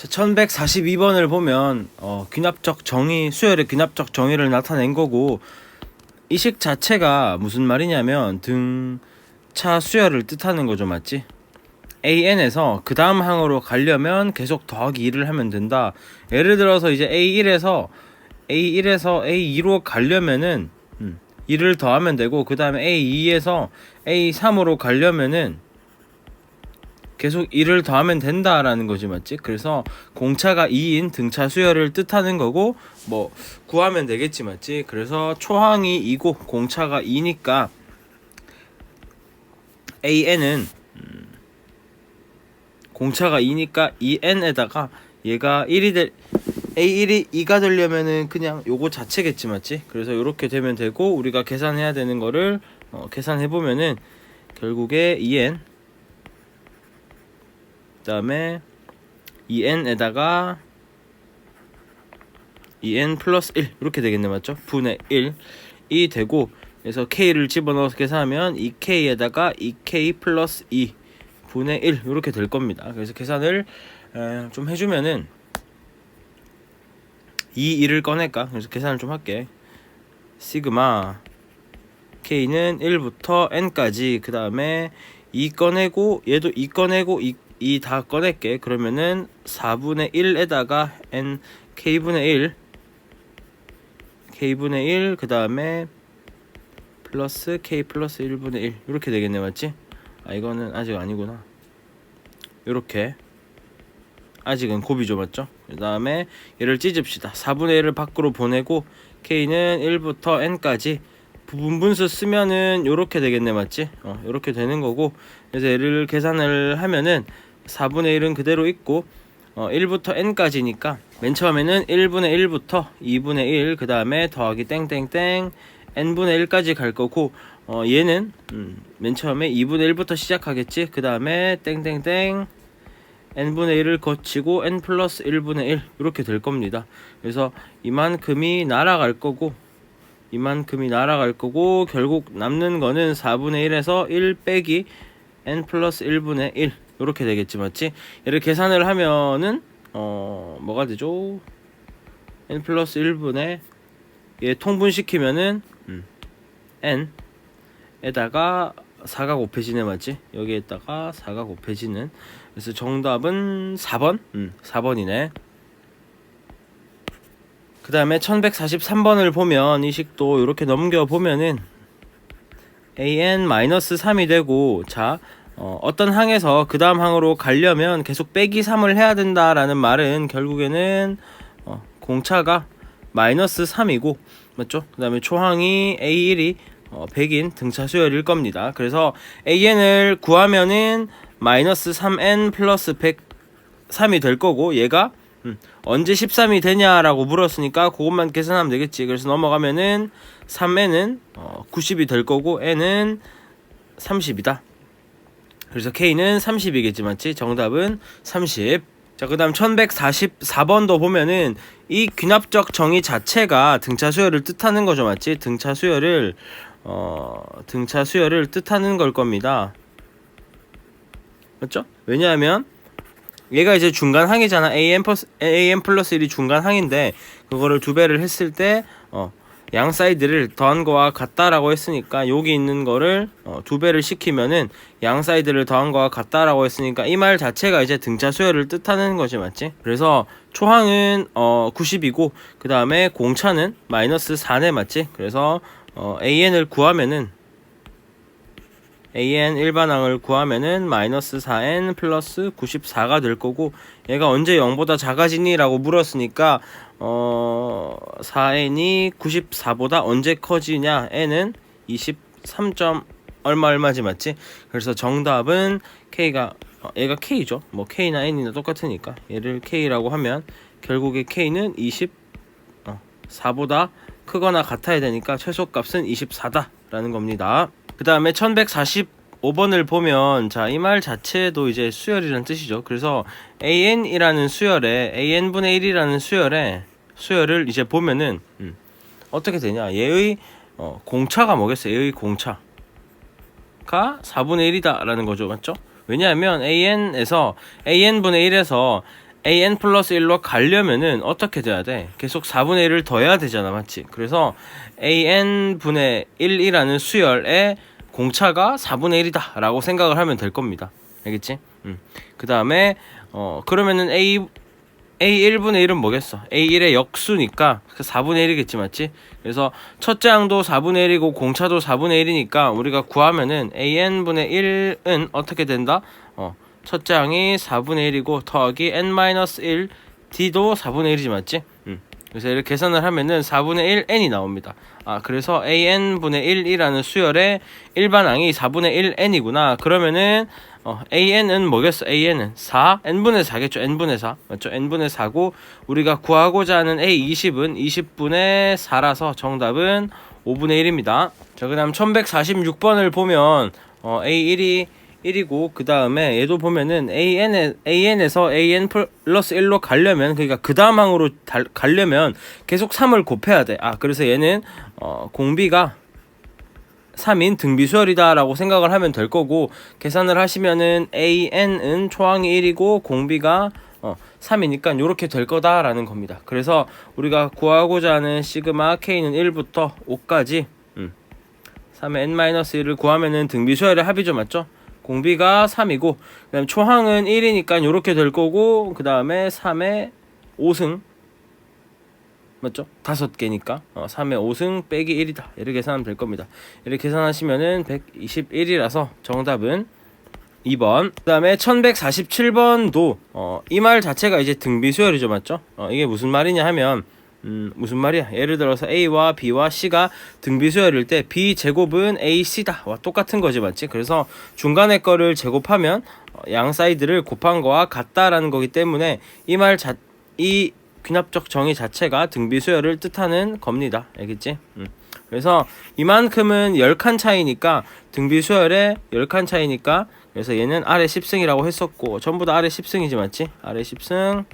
1142번을 보면 귀납적 정의, 수열의 귀납적 정의를 나타낸 거고, 이 식 자체가 무슨 말이냐면 등차 수열을 뜻하는 거죠. 맞지? AN에서 그 다음 항으로 가려면 계속 더하기 2를 하면 된다. 예를 들어서 이제 A1에서 A2로 가려면은 2를 더하면 되고, 그 다음에 A2에서 A3으로 가려면은 계속 2를 더하면 된다라는 거지. 맞지? 그래서 공차가 2인 등차 수열을 뜻하는 거고, 뭐 구하면 되겠지. 맞지? 그래서 초항이 2고 공차가 2니까 AN은 공차가 2니까 2n에다가 얘가 1이 될 A1이 2가 되려면은 그냥 요거 자체겠지. 맞지? 그래서 이렇게 되면 되고, 우리가 계산해야 되는 거를 계산해 보면은 결국에 2n 그 다음에 2n에다가 2n 플러스 1 이렇게 되겠네. 맞죠? 분의 1이 되고, 그래서 k를 집어넣어서 계산하면 2k에다가 2k 플러스 2 분의 1 이렇게 될 겁니다. 그래서 계산을 좀 해주면은 2를 꺼낼까? 그래서 계산을 좀 할게. 시그마 k는 1부터 n까지, 그 다음에 2 꺼내고 얘도 2 꺼내고 2 다 꺼낼게. 그러면은 4분의 1에다가 n k분의 1 그 다음에 플러스 k 플러스 1분의 1 이렇게 되겠네. 맞지? 이거는 아직 아니구나. 이렇게 아직은 곱이죠. 맞죠? 그 다음에 얘를 찢읍시다. 4분의 1을 밖으로 보내고 k는 1부터 n까지 부분분수 쓰면은 요렇게 되겠네. 맞지? 요렇게 되는 거고, 그래서 얘를 계산을 하면은 4분의 1은 그대로 있고 1부터 n까지니까 맨 처음에는 1분의 1부터 2분의 1 그 다음에 더하기 땡땡땡 n분의 1까지 갈 거고, 얘는 맨 처음에 2분의 1부터 시작하겠지. 그 다음에 땡땡땡 n분의 1을 거치고 n 플러스 1분의 1 이렇게 될 겁니다. 그래서 이만큼이 날아갈 거고 결국 남는 거는 4분의 1에서 1 빼기 n 플러스 1분의 1 이렇게 되겠지. 맞지? 얘를 계산을 하면은 뭐가 되죠? n 플러스 1분의 얘 통분시키면은 n에다가 4가 곱해지네. 맞지? 여기에다가 4가 곱해지는. 그래서 정답은 4번? 4번이네. 그 다음에 1143번을 보면 이 식도 이렇게 넘겨보면은 an-3이 되고, 자 어떤 항에서 그 다음 항으로 가려면 계속 빼기 3을 해야 된다라는 말은 결국에는 공차가 마이너스 3이고, 맞죠? 그 다음에 초항이 A1이 100인 등차 수열일 겁니다. 그래서 AN을 구하면은 마이너스 3N 플러스 103이 될 거고, 얘가 언제 13이 되냐라고 물었으니까 그것만 계산하면 되겠지. 그래서 넘어가면은 3N은 90이 될 거고 N은 30이다. 그래서 K는 30이겠지. 맞지? 정답은 30. 자, 그 다음 1144번도 보면은 이 귀납적 정의 자체가 등차 수열을 뜻하는 거죠. 맞지? 등차 수열을 뜻하는 걸 겁니다. 맞죠? 왜냐하면 얘가 이제 중간항이잖아. AN 플러스 1이 중간항인데, 그거를 2배를 했을 때 양 사이드를 더한 거와 같다라고 했으니까, 여기 있는 거를 2배를 시키면은 양 사이드를 더한 거와 같다라고 했으니까 이 말 자체가 이제 등차 수열을 뜻하는 거지. 맞지? 그래서 초항은 90이고 그 다음에 공차는 마이너스 4네. 맞지? 그래서 AN을 구하면은 AN 일반항을 구하면은 마이너스 4N 플러스 94가 될 거고, 얘가 언제 0보다 작아지니? 라고 물었으니까 4N이 94보다 언제 커지냐? N은 23. 얼마지. 맞지? 그래서 정답은 K가 얘가 K죠. 뭐 K나 N이나 똑같으니까 얘를 K라고 하면 결국에 K는 24보다 크거나 같아야 되니까 최소값은 24다 라는 겁니다. 그 다음에 1145번을 보면, 자, 이 말 자체도 이제 수열이라는 뜻이죠. 그래서 AN이라는 수열에 AN분의 1이라는 수열을 이제 보면은 어떻게 되냐? 얘의 공차가 뭐겠어요? 얘의 공차가 4분의 1이다 라는 거죠. 맞죠? 왜냐하면 AN분의 1에서 an 플러스 1로 가려면은 어떻게 돼야 돼? 계속 4분의 1을 더해야 되잖아, 맞지? 그래서 an 분의 1이라는 수열의 공차가 4분의 1이다 라고 생각을 하면 될 겁니다. 알겠지? 그 다음에 그러면은 A1분의 1은 뭐겠어? A1의 역수니까 4분의 1이겠지, 맞지? 그래서 첫째 항도 4분의 1이고 공차도 4분의 1이니까 우리가 구하면은 AN분의 1은 어떻게 된다? 첫째 항이 4분의 1이고 더하기 n-1 D도 4분의 1이지, 맞지? 그래서 이렇게 계산을 하면은 4분의 1 N이 나옵니다. 그래서 AN분의 1이라는 수열의 일반항이 4분의 1 N이구나. 그러면은 AN은 뭐겠어? AN은 4, N분의 4겠죠? N분의 4 맞죠? N분의 4고 우리가 구하고자 하는 A20은 20분의 4라서 정답은 5분의 1입니다. 자, 그 다음 1146번을 보면 A1이 1이고 그 다음에 얘도 보면은 AN에서 AN 플러스 1로 가려면, 그러니까 그 다음 항으로 가려면 계속 3을 곱해야 돼. 그래서 얘는 공비가 3인 등비수열이다 라고 생각을 하면 될 거고, 계산을 하시면은 AN은 초항이 1이고 공비가 3이니까 요렇게 될 거다 라는 겁니다. 그래서 우리가 구하고자 하는 시그마 K는 1부터 5까지 3의 n-1을 구하면은 등비수열의 합이죠, 맞죠? 공비가 3이고 그 다음 초항은 1이니까 요렇게 될 거고, 그 다음에 3의 5승 맞죠? 5개니까 3의 5승 빼기 1이다 이렇게 계산하면 될 겁니다. 이렇게 계산하시면은 121이라서 정답은 2번. 그 다음에 1147번도 이 말 자체가 이제 등비수열이죠, 맞죠? 이게 무슨 말이냐 하면 무슨 말이야? 예를 들어서 A와 B와 C가 등비수열일 때 B 제곱은 AC다 와 똑같은 거지, 맞지? 그래서 중간에 거를 제곱하면 양 사이드를 곱한 거와 같다라는 거기 때문에 이 귀납적 정의 자체가 등비수열을 뜻하는 겁니다. 알겠지? 그래서 이만큼은 10칸 차이니까 등비수열의 10칸 차이니까, 그래서 얘는 아래 10승이라고 했었고 전부 다 아래 10승이지, 맞지? 아래 10승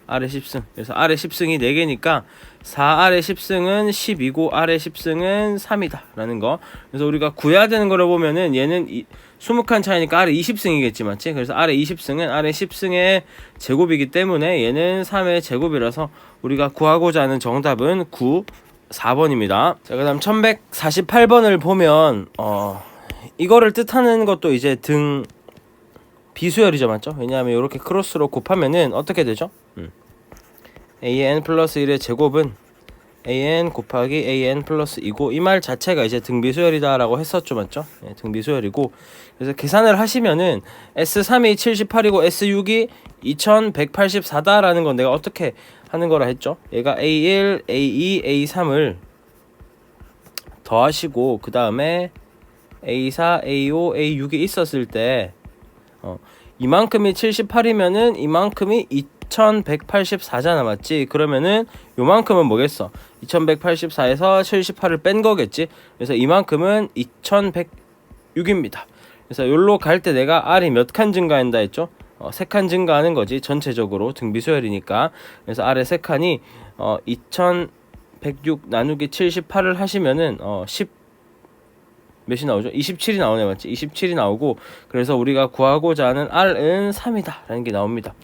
아래 10승. 그래서 아래 10승이 4개니까 4 아래 10승은 10이고 아래 10승은 3이다 라는 거. 그래서 우리가 구해야 되는 거를 보면은 얘는 20칸 차이니까 아래 20승이겠지, 맞지? 그래서 아래 20승은 아래 10승의 제곱이기 때문에 얘는 3의 제곱이라서 우리가 구하고자 하는 정답은 4번입니다. 자, 그 다음 1148번을 보면 이거를 뜻하는 것도 이제 등 비수열이죠, 맞죠? 왜냐하면 이렇게 크로스로 곱하면은 어떻게 되죠? AN 플러스 1의 제곱은 AN 곱하기 AN 플러스 2고 이 말 자체가 이제 등비수열이다 라고 했었죠, 맞죠? 네, 등비수열이고, 그래서 계산을 하시면은 S3이 78이고 S6이 2184다 라는 건 내가 어떻게 하는 거라 했죠? 얘가 A1, A2, A3을 더하시고 그 다음에 A4, A5, A6이 있었을 때 이만큼이 78이면은 이만큼이 2184잖아, 맞지? 그러면은 요만큼은 뭐겠어? 2184에서 78을 뺀 거겠지? 그래서 이만큼은 2106입니다. 그래서 여기로 갈 때 내가 R이 몇 칸 증가한다 했죠? 3칸 증가하는 거지, 전체적으로 등비수열이니까. 그래서 R의 3칸이 2106 나누기 78을 하시면은 몇이 나오죠? 27이 나오네, 맞지? 27이 나오고, 그래서 우리가 구하고자 하는 R은 3이다 라는 게 나옵니다.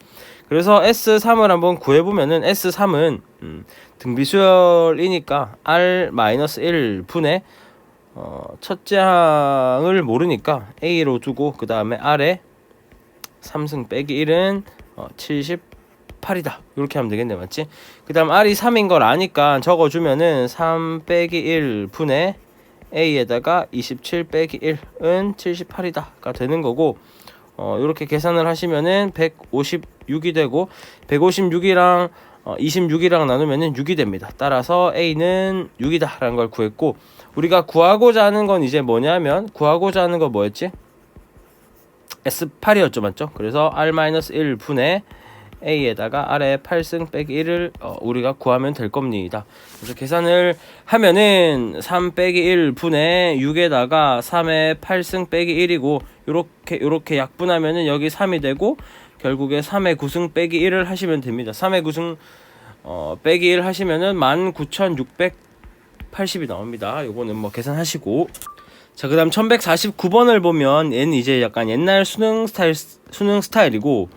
그래서 S3을 한번 구해보면은 S3은 등비수열이니까 R-1 분의 첫째 항을 모르니까 A로 두고 그 다음에 R에 3승 빼기 1은 78이다 이렇게 하면 되겠네, 맞지? 그 다음 R이 3인 걸 아니까 적어주면은 3 빼기 1 분의 A에다가 27 빼기 1은 78이다가 되는 거고, 이렇게 계산을 하시면은 156이 되고 156이랑 26이랑 나누면은 6이 됩니다. 따라서 A는 6이다 라는 걸 구했고, 우리가 구하고자 하는 건 이제 뭐냐면 구하고자 하는 건 뭐였지? S8이었죠, 맞죠? 그래서 R-1 분의 A에다가 아래 8승 빼기 1을 우리가 구하면 될 겁니다. 그래서 계산을 하면은 3 빼기 1 분의 6에다가 3의 8승 빼기 1이고 요렇게 약분하면은 여기 3이 되고 결국에 3의 9승 빼기 1을 하시면 됩니다. 3의 9승 빼기 1 하시면은 19,680이 나옵니다. 요거는 뭐 계산하시고. 자, 그 다음 1149번을 보면 얘는 이제 약간 옛날 수능 스타일이고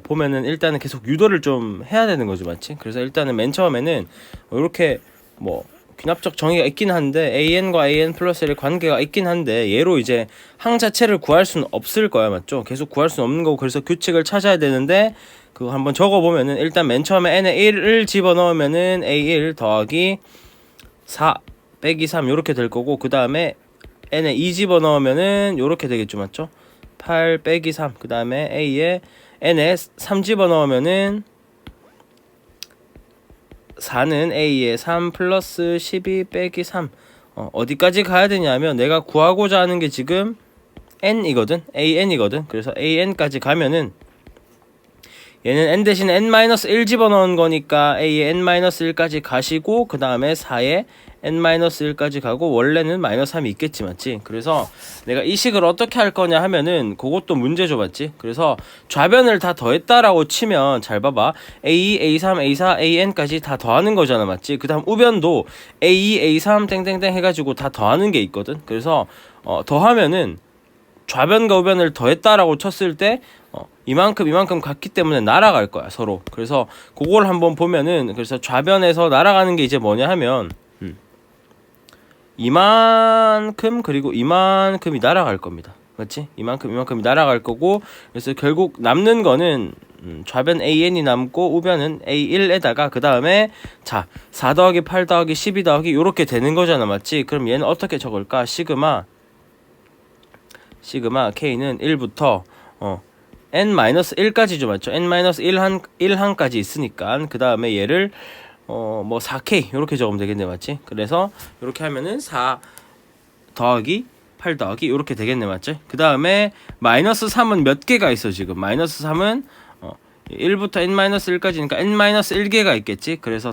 보면은 일단은 계속 유도를 좀 해야 되는 거죠, 맞지? 그래서 일단은 맨 처음에는 이렇게 뭐 귀납적 정의가 있긴 한데 an과 an 플러스 l의 관계가 있긴 한데 얘로 이제 항 자체를 구할 수는 없을 거야, 맞죠? 계속 구할 수는 없는 거고, 그래서 규칙을 찾아야 되는데 그거 한번 적어보면은 일단 맨 처음에 n에 1을 집어넣으면은 a1 더하기 4 빼기 3 요렇게 될 거고, 그 다음에 n에 2 집어넣으면은 요렇게 되겠죠, 맞죠? 8 빼기 3, 그 다음에 a에 n에 3 집어넣으면은 4는 a에 3 플러스 12 빼기 3. 어디까지 가야 되냐면 내가 구하고자 하는 게 지금 n이거든, an이거든. 그래서 an까지 가면은 얘는 n 대신 n-1 집어넣은 거니까 a에 n-1까지 가시고, 그 다음에 4에 n-1까지 가고, 원래는 -3이 있겠지, 맞지? 그래서 내가 이 식을 어떻게 할 거냐 하면은 그것도 문제 줘봤지. 그래서 좌변을 다 더했다라고 치면 잘 봐봐, a2, a3, a4, an까지 다 더하는 거잖아, 맞지? 그 다음 우변도 a2, a3 땡땡땡 해가지고 다 더하는 게 있거든. 그래서 더하면은 좌변과 우변을 더했다라고 쳤을 때 이만큼 같기 때문에 날아갈 거야, 서로. 그래서 그걸 한번 보면은, 그래서 좌변에서 날아가는 게 이제 뭐냐 하면 이만큼 그리고 이만큼이 날아갈 겁니다, 맞지? 이만큼이 날아갈 거고, 그래서 결국 남는 거는 좌변 an이 남고 우변은 a1에다가 그 다음에 자 4 더하기 8 더하기 12 더하기 요렇게 되는 거잖아, 맞지? 그럼 얘는 어떻게 적을까? 시그마 k는 1부터 n-1까지죠, 맞죠? n-1항까지 있으니까 그 다음에 얘를 뭐 4k 이렇게 적으면 되겠네, 맞지? 그래서 이렇게 하면은 4 더하기 8 더하기 이렇게 되겠네, 맞지? 그 다음에 -3은 몇 개가 있어 지금? -3은 1부터 n-1까지니까 n-1개가 있겠지? 그래서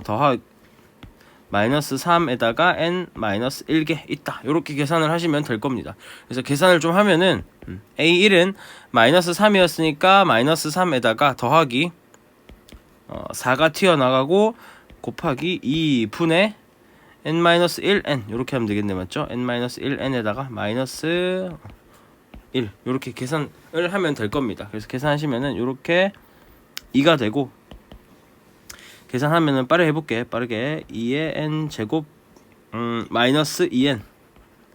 -3에다가 n-1개 있다, 요렇게 계산을 하시면 될 겁니다. 그래서 계산을 좀 하면은 a1은 -3이었으니까 -3에다가 더하기 4가 튀어나가고 곱하기 2분의 n-1n 요렇게 하면 되겠네, 맞죠? n-1n에다가 -1 요렇게 계산을 하면 될 겁니다. 그래서 계산하시면은 요렇게 2가 되고, 계산하면은 빠르게 해볼게. 빠르게 2의 n 제곱 -2n,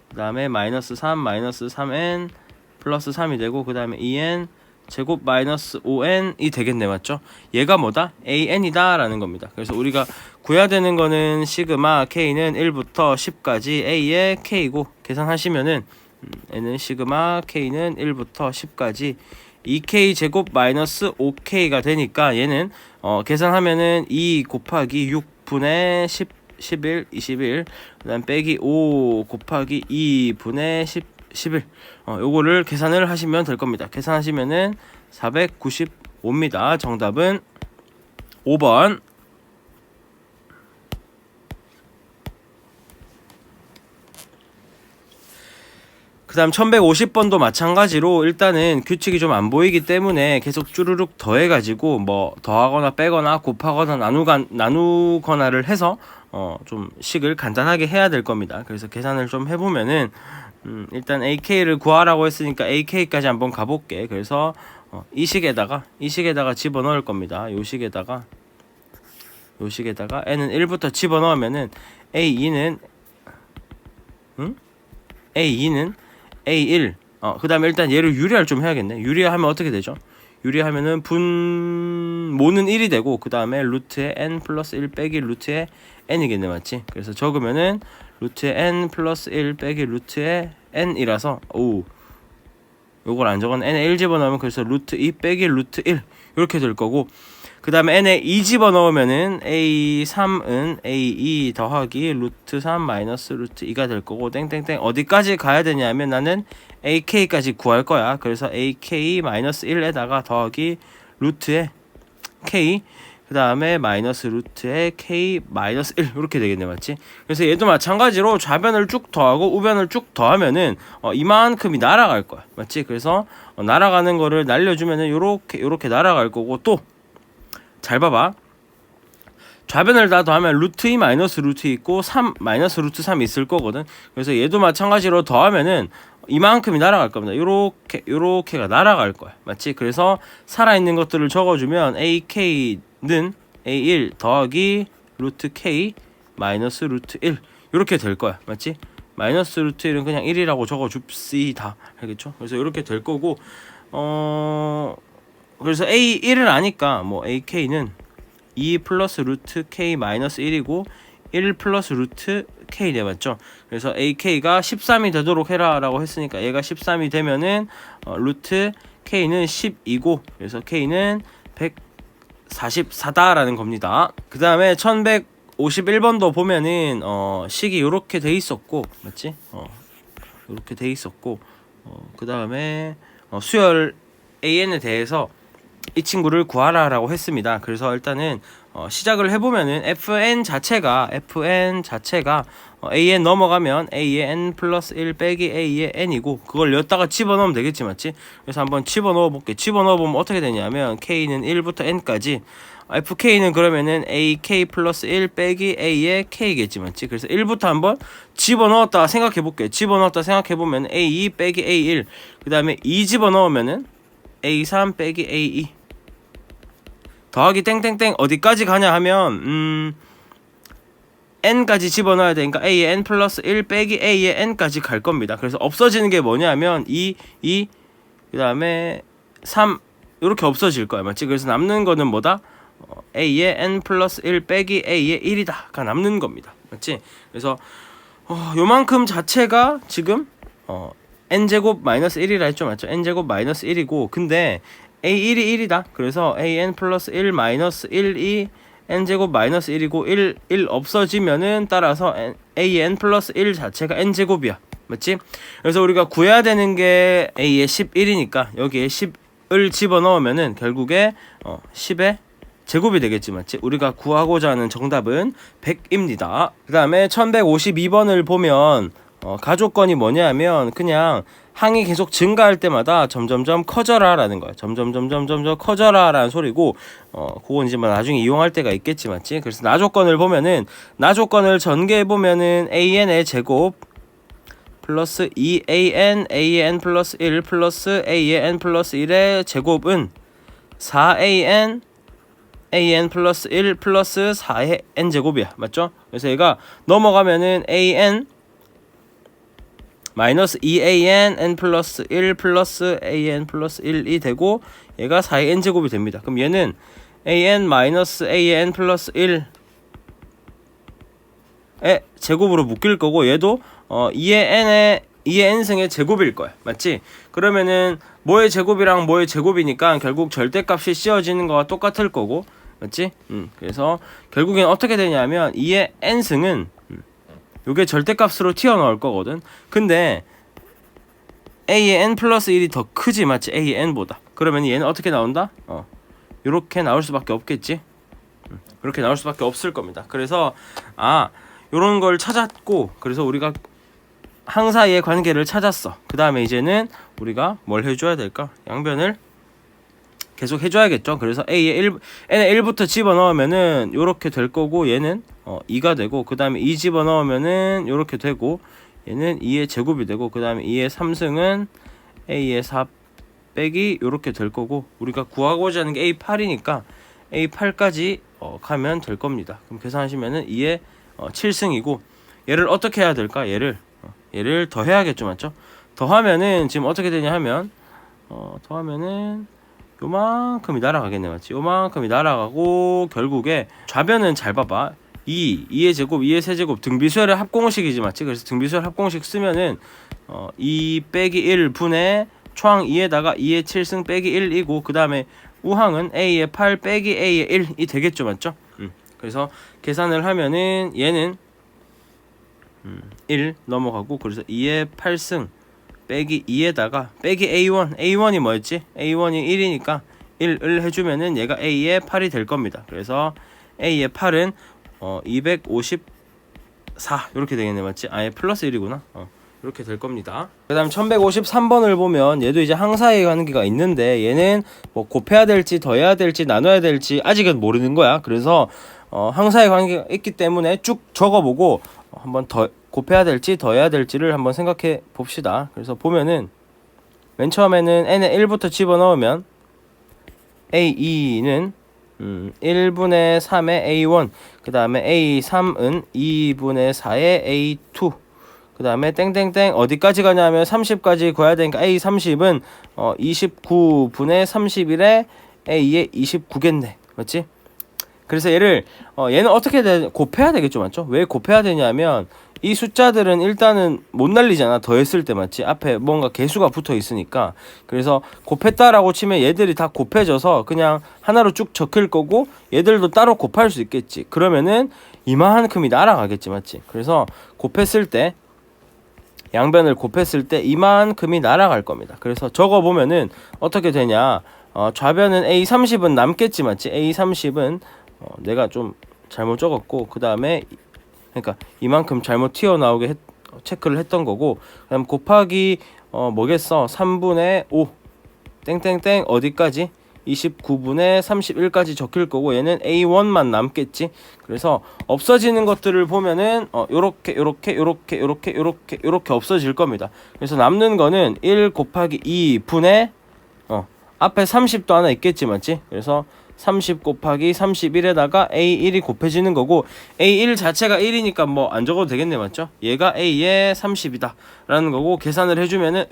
그 다음에 -3n 플러스 3이 되고, 그 다음에 2n 제곱 -5n이 되겠네, 맞죠? 얘가 뭐다? an이다 라는 겁니다. 그래서 우리가 구해야 되는 거는 시그마 k는 1부터 10까지 a의 k고, 계산하시면은 n은 시그마 k는 1부터 10까지 2k 제곱 -5k가 되니까 얘는 계산하면은 2 곱하기 6분의 10 11 21, 그 다음 빼기 5 곱하기 2분의 11 요거를 계산을 하시면 될 겁니다. 계산하시면은 495입니다. 정답은 5번. 그 다음 1150번도 마찬가지로 일단은 규칙이 좀 안 보이기 때문에 계속 쭈루룩 더해가지고 뭐 더하거나 빼거나 곱하거나 나누거나를 해서 좀 식을 간단하게 해야 될 겁니다. 그래서 계산을 좀 해보면은 일단 AK를 구하라고 했으니까 AK까지 한번 가볼게. 그래서 이 식에다가 집어넣을 겁니다. 요 식에다가 n은 1부터 집어넣으면은 A2는 A1 그 다음에 일단 얘를 유리화를 좀 해야겠네. 유리화하면 어떻게 되죠? 유리하면은 모는 1이 되고, 그 다음에 루트에 n 플러스 1 빼기 루트에 n이겠네, 맞지? 그래서 적으면은 루트에 n 플러스 1 빼기 루트에 n이라서 요걸 안 적은 n에 1 집어넣으면 그래서 루트 2 빼기 루트 1 이렇게 될 거고, 그 다음에 n에 2 집어넣으면은 a3은 a2 더하기 루트 3 마이너스 루트 2가 될 거고, 땡땡땡 어디까지 가야 되냐면 나는 ak까지 구할 거야. 그래서 ak 마이너스 1에다가 더하기 루트에 k, 그 다음에 마이너스 루트에 k 마이너스 1 이렇게 되겠네, 맞지? 그래서 얘도 마찬가지로 좌변을 쭉 더하고 우변을 쭉 더하면은 이만큼이 날아갈 거야, 맞지? 그래서 날아가는 거를 날려주면은 요렇게 날아갈 거고, 또 잘 봐봐. 좌변을 다 더하면 루트 2 마이너스 루트 2 있고 3 마이너스 루트 3 있을 거거든. 그래서 얘도 마찬가지로 더하면은 이만큼이 날아갈 겁니다. 요렇게가 날아갈 거야. 맞지? 그래서 살아있는 것들을 적어주면 AK는 A1 더하기 루트 K 마이너스 루트 1 이렇게 될 거야. 맞지? 마이너스 루트 1은 그냥 1이라고 적어줍시다. 알겠죠? 그래서 이렇게 될 거고 그래서 A1을 아니까 뭐 AK는 2 플러스 루트 K 마이너스 1이고 1 플러스 루트 K 맞죠? 그래서 AK가 13이 되도록 해라 라고 했으니까 얘가 13이 되면은 루트 K는 10이고 그래서 K는 144다 라는 겁니다. 그 다음에 1151번도 보면은 식이 요렇게 돼 있었고 맞지? 요렇게 돼 있었고 그 다음에 수열 AN에 대해서 이 친구를 구하라 라고 했습니다. 그래서 일단은 시작을 해보면은 FN 자체가 AN 넘어가면 A의 N 플러스 1 빼기 A의 N이고 그걸 여기다가 집어넣으면 되겠지 맞지? 그래서 한번 집어넣어 볼게. 집어넣어보면 어떻게 되냐면 K는 1부터 N까지 FK는 그러면은 AK 플러스 1 빼기 A의 K겠지 맞지? 그래서 1부터 한번 집어넣었다 생각해볼게. 집어넣었다 생각해보면 A2 빼기 A1 그 다음에 2 집어넣으면은 A3 빼기 A2 더하기 땡땡땡 어디까지 가냐 하면 n까지 집어넣어야 되니까 a의 n 플러스 1 빼기 a의 n까지 갈 겁니다. 그래서 없어지는 게 뭐냐면 2, 그 다음에 3 이렇게 없어질 거야 맞지? 그래서 남는 거는 뭐다? a의 n 플러스 1 빼기 a의 1이다 가 남는 겁니다. 맞지? 그래서 요만큼 자체가 지금 n제곱 마이너스 1이라 했죠 맞죠? n제곱 마이너스 1이고 근데 a1이 1이다. 그래서 an 플러스 1 마이너스 1이 n제곱 마이너스 1이고 1 없어지면은 따라서 an 플러스 1 자체가 n제곱이야. 맞지? 그래서 우리가 구해야 되는 게 a의 11이니까 여기에 10을 집어넣으면은 결국에 10의 제곱이 되겠지 맞지? 우리가 구하고자 하는 정답은 100입니다. 그 다음에 1152번을 보면 가조건이 뭐냐면 그냥 항이 계속 증가할 때마다 점점점 커져라 라는 거야. 점점 커져라 라는 소리고 그건 이제 뭐 나중에 이용할 때가 있겠지 맞지? 그래서 나조건을 보면은 나조건을 전개해 보면은 an의 제곱 플러스 2an a의 n 플러스 1 플러스 a의 n 플러스 1의 제곱은 4an an 플러스 1 플러스 4의 n 제곱이야. 맞죠? 그래서 얘가 넘어가면은 an 마이너스 2an n 플러스 1 플러스 an 플러스 1이 되고 얘가 4의 n제곱이 됩니다. 그럼 얘는 an 마이너스 a의 n 플러스 1의 제곱으로 묶일 거고 얘도 2의 n승의 제곱일 거야. 맞지? 그러면은 뭐의 제곱이랑 뭐의 제곱이니까 결국 절대값이 씌워지는 거와 똑같을 거고 맞지? 그래서 결국엔 어떻게 되냐면 2의 n승은 요게 절대값으로 튀어나올 거거든. 근데 a의 n 플러스 1이 더 크지 맞지? a의 n보다. 그러면 얘는 어떻게 나온다? 요렇게 나올 수밖에 없겠지. 이렇게 나올 수밖에 없을 겁니다. 그래서 요런 걸 찾았고 그래서 우리가 항 사이의 관계를 찾았어. 그 다음에 이제는 우리가 뭘 해줘야 될까? 양변을 계속 해줘야겠죠. 그래서 a의 n의 1부터 집어넣으면은 요렇게 될 거고 얘는 2가 되고 그 다음에 2 집어넣으면은 요렇게 되고 얘는 2의 제곱이 되고 그 다음에 2의 3승은 a의 4 빼기 요렇게 될 거고 우리가 구하고자 하는 게 a8이니까 a8까지 가면 될 겁니다. 그럼 계산하시면은 2의 7승이고 얘를 어떻게 해야 될까? 얘를 더해야겠죠. 맞죠? 더하면은 지금 어떻게 되냐 하면 더하면은 요만큼이 날아가겠네 맞지? 요만큼이 날아가고 결국에 좌변은 잘 봐봐 2의 제곱 2의 세제곱 등비수열의 합공식이지 맞지? 그래서 등비수열 합공식 쓰면은 2 빼기 1 분의 초항 2에다가 2의 7승 빼기 1이고 그 다음에 우항은 a의 8 빼기 a의 1이 되겠죠 맞죠? 그래서 계산을 하면은 얘는 1 넘어가고 그래서 2의 8승 빼기 2에다가 빼기 A1이 뭐였지? A1이 1이니까 1을 해주면은 얘가 A의 8이 될 겁니다. 그래서 A의 8은 254 이렇게 되겠네 맞지? 아예 플러스 1이구나. 이렇게 될 겁니다. 그 다음 1153번을 보면 얘도 이제 항사의 관계가 있는데 얘는 뭐 곱해야 될지 더해야 될지 나눠야 될지 아직은 모르는 거야. 그래서 항사의 관계가 있기 때문에 쭉 적어보고 한번 곱해야 될지 더해야 될지를 한번 생각해 봅시다. 그래서 보면은 맨 처음에는 n에 1부터 집어넣으면 a2는 1분의 3의 a1, 그 다음에 a3은 2분의 4의 a2, 그 다음에 땡땡땡 어디까지 가냐면 30까지 가야 되니까 a30은 29분의 31의 a의 29겠네. 맞지? 그래서 얘를 얘는 어떻게 곱해야 되겠죠. 맞죠? 왜 곱해야 되냐면 이 숫자들은 일단은 못 날리잖아. 더했을 때. 맞지? 앞에 뭔가 개수가 붙어 있으니까. 그래서 곱했다라고 치면 얘들이 다 곱해져서 그냥 하나로 쭉 적힐 거고 얘들도 따로 곱할 수 있겠지. 그러면은 이만큼이 날아가겠지. 맞지? 그래서 곱했을 때 양변을 곱했을 때 이만큼이 날아갈 겁니다. 그래서 적어보면은 어떻게 되냐. 좌변은 A30은 남겠지. 맞지? A30은 내가 좀 잘못 적었고 그 다음에 그러니까 이만큼 잘못 튀어나오게 체크를 했던 거고, 그다음 곱하기 뭐겠어? 3분의 5 땡땡땡 어디까지? 29분의 31까지 적힐 거고 얘는 A1만 남겠지. 그래서 없어지는 것들을 보면은 요렇게 없어질 겁니다. 그래서 남는 거는 1 곱하기 2분의 앞에 30도 하나 있겠지. 맞지? 그래서 30 곱하기 31에다가 A1이 곱해지는 거고 A1 자체가 1이니까 뭐 안 적어도 되겠네. 맞죠? 얘가 A의 30이다 라는 거고 계산을 해주면은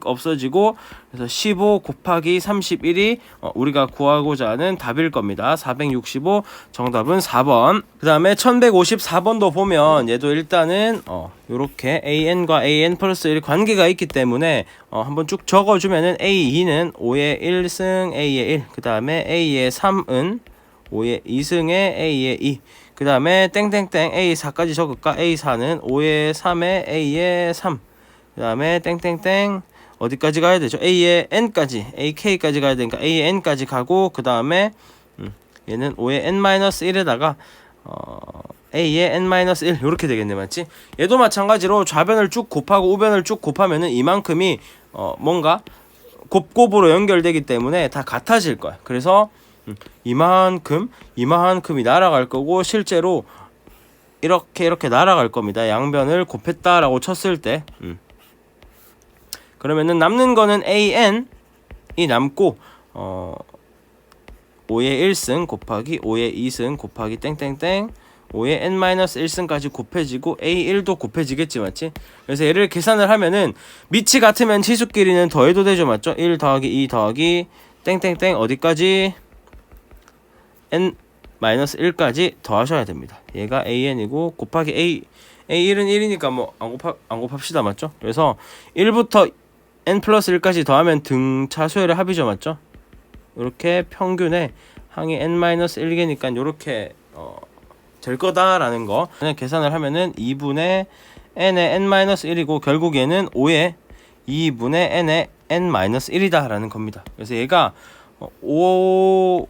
없어지고 그래서 15 곱하기 31이 우리가 구하고자 하는 답일 겁니다. 465 정답은 4번. 그 다음에 1154번도 보면 얘도 일단은 요렇게 AN과 AN 플러스 1 관계가 있기 때문에 한번 쭉 적어주면은 A2는 5의 1승 A의 1, 그 다음에 A의 3은 5의 2승의 A의 2, 그 다음에 땡땡땡 A4까지 적을까? A4는 5의 3의 A의 3, 그 다음에 땡땡땡 어디까지 가야 되죠? A의 N까지, AK까지 가야 되니까 A의 N까지 가고 그 다음에 얘는 5의 N-1에다가 A의 N-1 이렇게 되겠네. 맞지? 얘도 마찬가지로 좌변을 쭉 곱하고 우변을 쭉 곱하면은 이만큼이 뭔가 곱곱으로 연결되기 때문에 다 같아질 거야. 그래서 이만큼이 날아갈 거고 실제로 이렇게 날아갈 겁니다. 양변을 곱했다라고 쳤을 때 그러면은 남는 거는 AN이 남고 5의 1승 곱하기 5의 2승 곱하기 땡땡땡 5의 n-1승까지 곱해지고 A1도 곱해지겠지. 맞지? 그래서 얘를 계산을 하면은 밑이 같으면 치수끼리는 더해도 되죠. 맞죠? 1 더하기 2 더하기 땡땡땡 어디까지? n-1까지 더하셔야 됩니다. 얘가 AN이고 곱하기 A1은 1이니까 뭐 안 곱합시다. 맞죠? 그래서 1부터 n 플러스 1까지 더하면 등차수열의 합이죠. 맞죠? 이렇게 평균에 항이 n-1개니까 이렇게 될 거다라는 거 계산을 하면은 2분의 n의 n-1이고 결국 얘는 5의 2분의 n의 n-1이다 라는 겁니다. 그래서 얘가 5의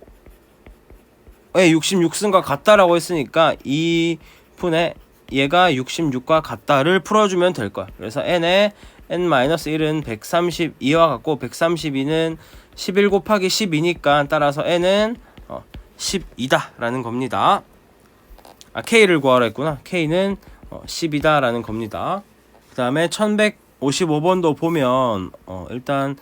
66승과 같다라고 했으니까 2분의 얘가 66과 같다를 풀어주면 될 거야. 그래서 n의 n-1은 132와 같고 132는 11 곱하기 12니까 따라서 n은 10이다 라는 겁니다. K를 구하라 했구나. K는 10이다 라는 겁니다. 그 다음에 1155번도 보면 일단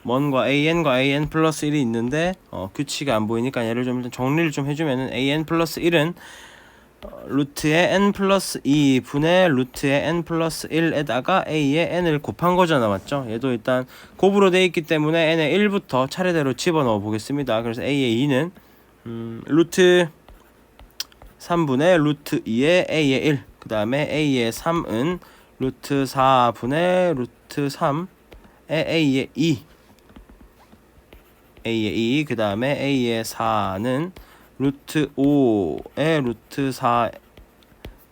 먼과 AN과 AN 플러스 1이 있는데 규칙이 안 보이니까 얘를 좀 일단 정리를 좀 해주면은 AN 플러스 1은 루트의 n 플러스 2 분의 루트의 n 플러스 1에다가 a의 n을 곱한 거잖아. 맞죠? 얘도 일단 곱으로 되어 있기 때문에 n의 1부터 차례대로 집어넣어 보겠습니다. 그래서 a의 2는 루트 3분의 루트 2의 a의 1, 그 다음에 a의 3은 루트 4분의 루트 3의 a의 2, a의 2, 그 다음에 a의 4는 루트 5의 루트 4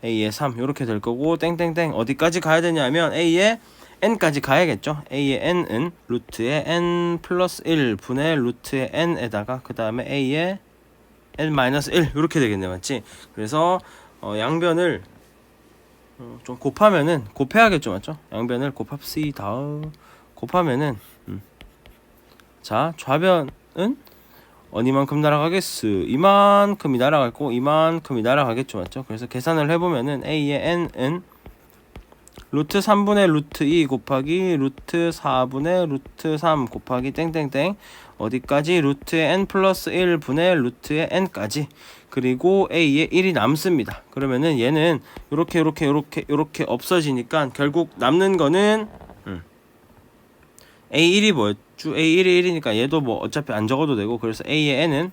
a의 3 이렇게 될 거고 땡땡땡 어디까지 가야 되냐면 a의 n까지 가야겠죠. a의 n은 루트의 n 플러스 1 분의 루트의 n에다가 그 다음에 a의 n-1 이렇게 되겠네. 맞지? 그래서 양변을 좀 곱하면은 곱해야겠죠. 맞죠? 양변을 곱합시다. 곱하면은 자 좌변은 어디만큼 날아가겠어? 이만큼이 날아갈 거고 이만큼이 날아가겠죠, 맞죠? 그래서 계산을 해보면은 a의 n은 루트 3분의 루트 2 곱하기 루트 4분의 루트 3 곱하기 땡땡땡 어디까지? 루트의 n 플러스 1분의 루트의 n까지, 그리고 a의 1이 남습니다. 그러면은 얘는 요렇게 없어지니까 결국 남는 거는 a1이 뭐였죠? a1이 1이니까 얘도 뭐 어차피 안 적어도 되고, 그래서 a의 n은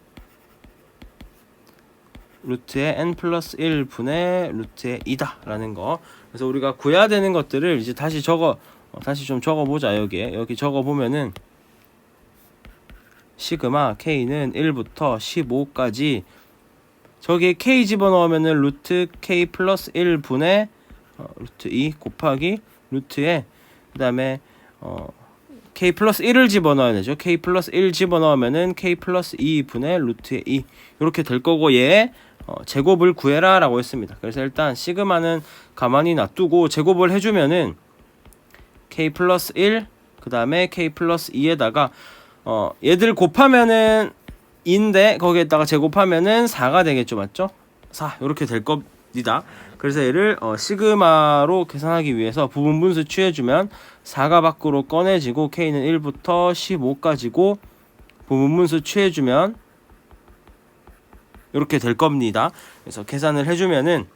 루트의 n 플러스 1분의 루트의 2다 라는 거. 그래서 우리가 구해야 되는 것들을 이제 다시 좀 적어보자. 여기 적어보면은 시그마 k는 1부터 15까지 저기에 k 집어넣으면은 루트 k 플러스 1분의 루트 2 곱하기 루트에 그 다음에 k 플러스 1을 집어넣어야 되죠. k 플러스 1 집어넣으면은 k 플러스 2분의 루트의 2 이렇게 될 거고, 얘 제곱을 구해라 라고 했습니다. 그래서 일단 시그마는 가만히 놔두고 제곱을 해주면은 k 플러스 1 그 다음에 k 플러스 2에다가 얘들 곱하면은 2인데 거기에다가 제곱하면은 4가 되겠죠, 맞죠? 4 이렇게 될 겁니다. 그래서 얘를 시그마로 계산하기 위해서 부분분수 취해주면 4가 밖으로 꺼내지고 k는 1부터 15까지고 부분분수 취해주면 이렇게 될 겁니다. 그래서 계산을 해주면은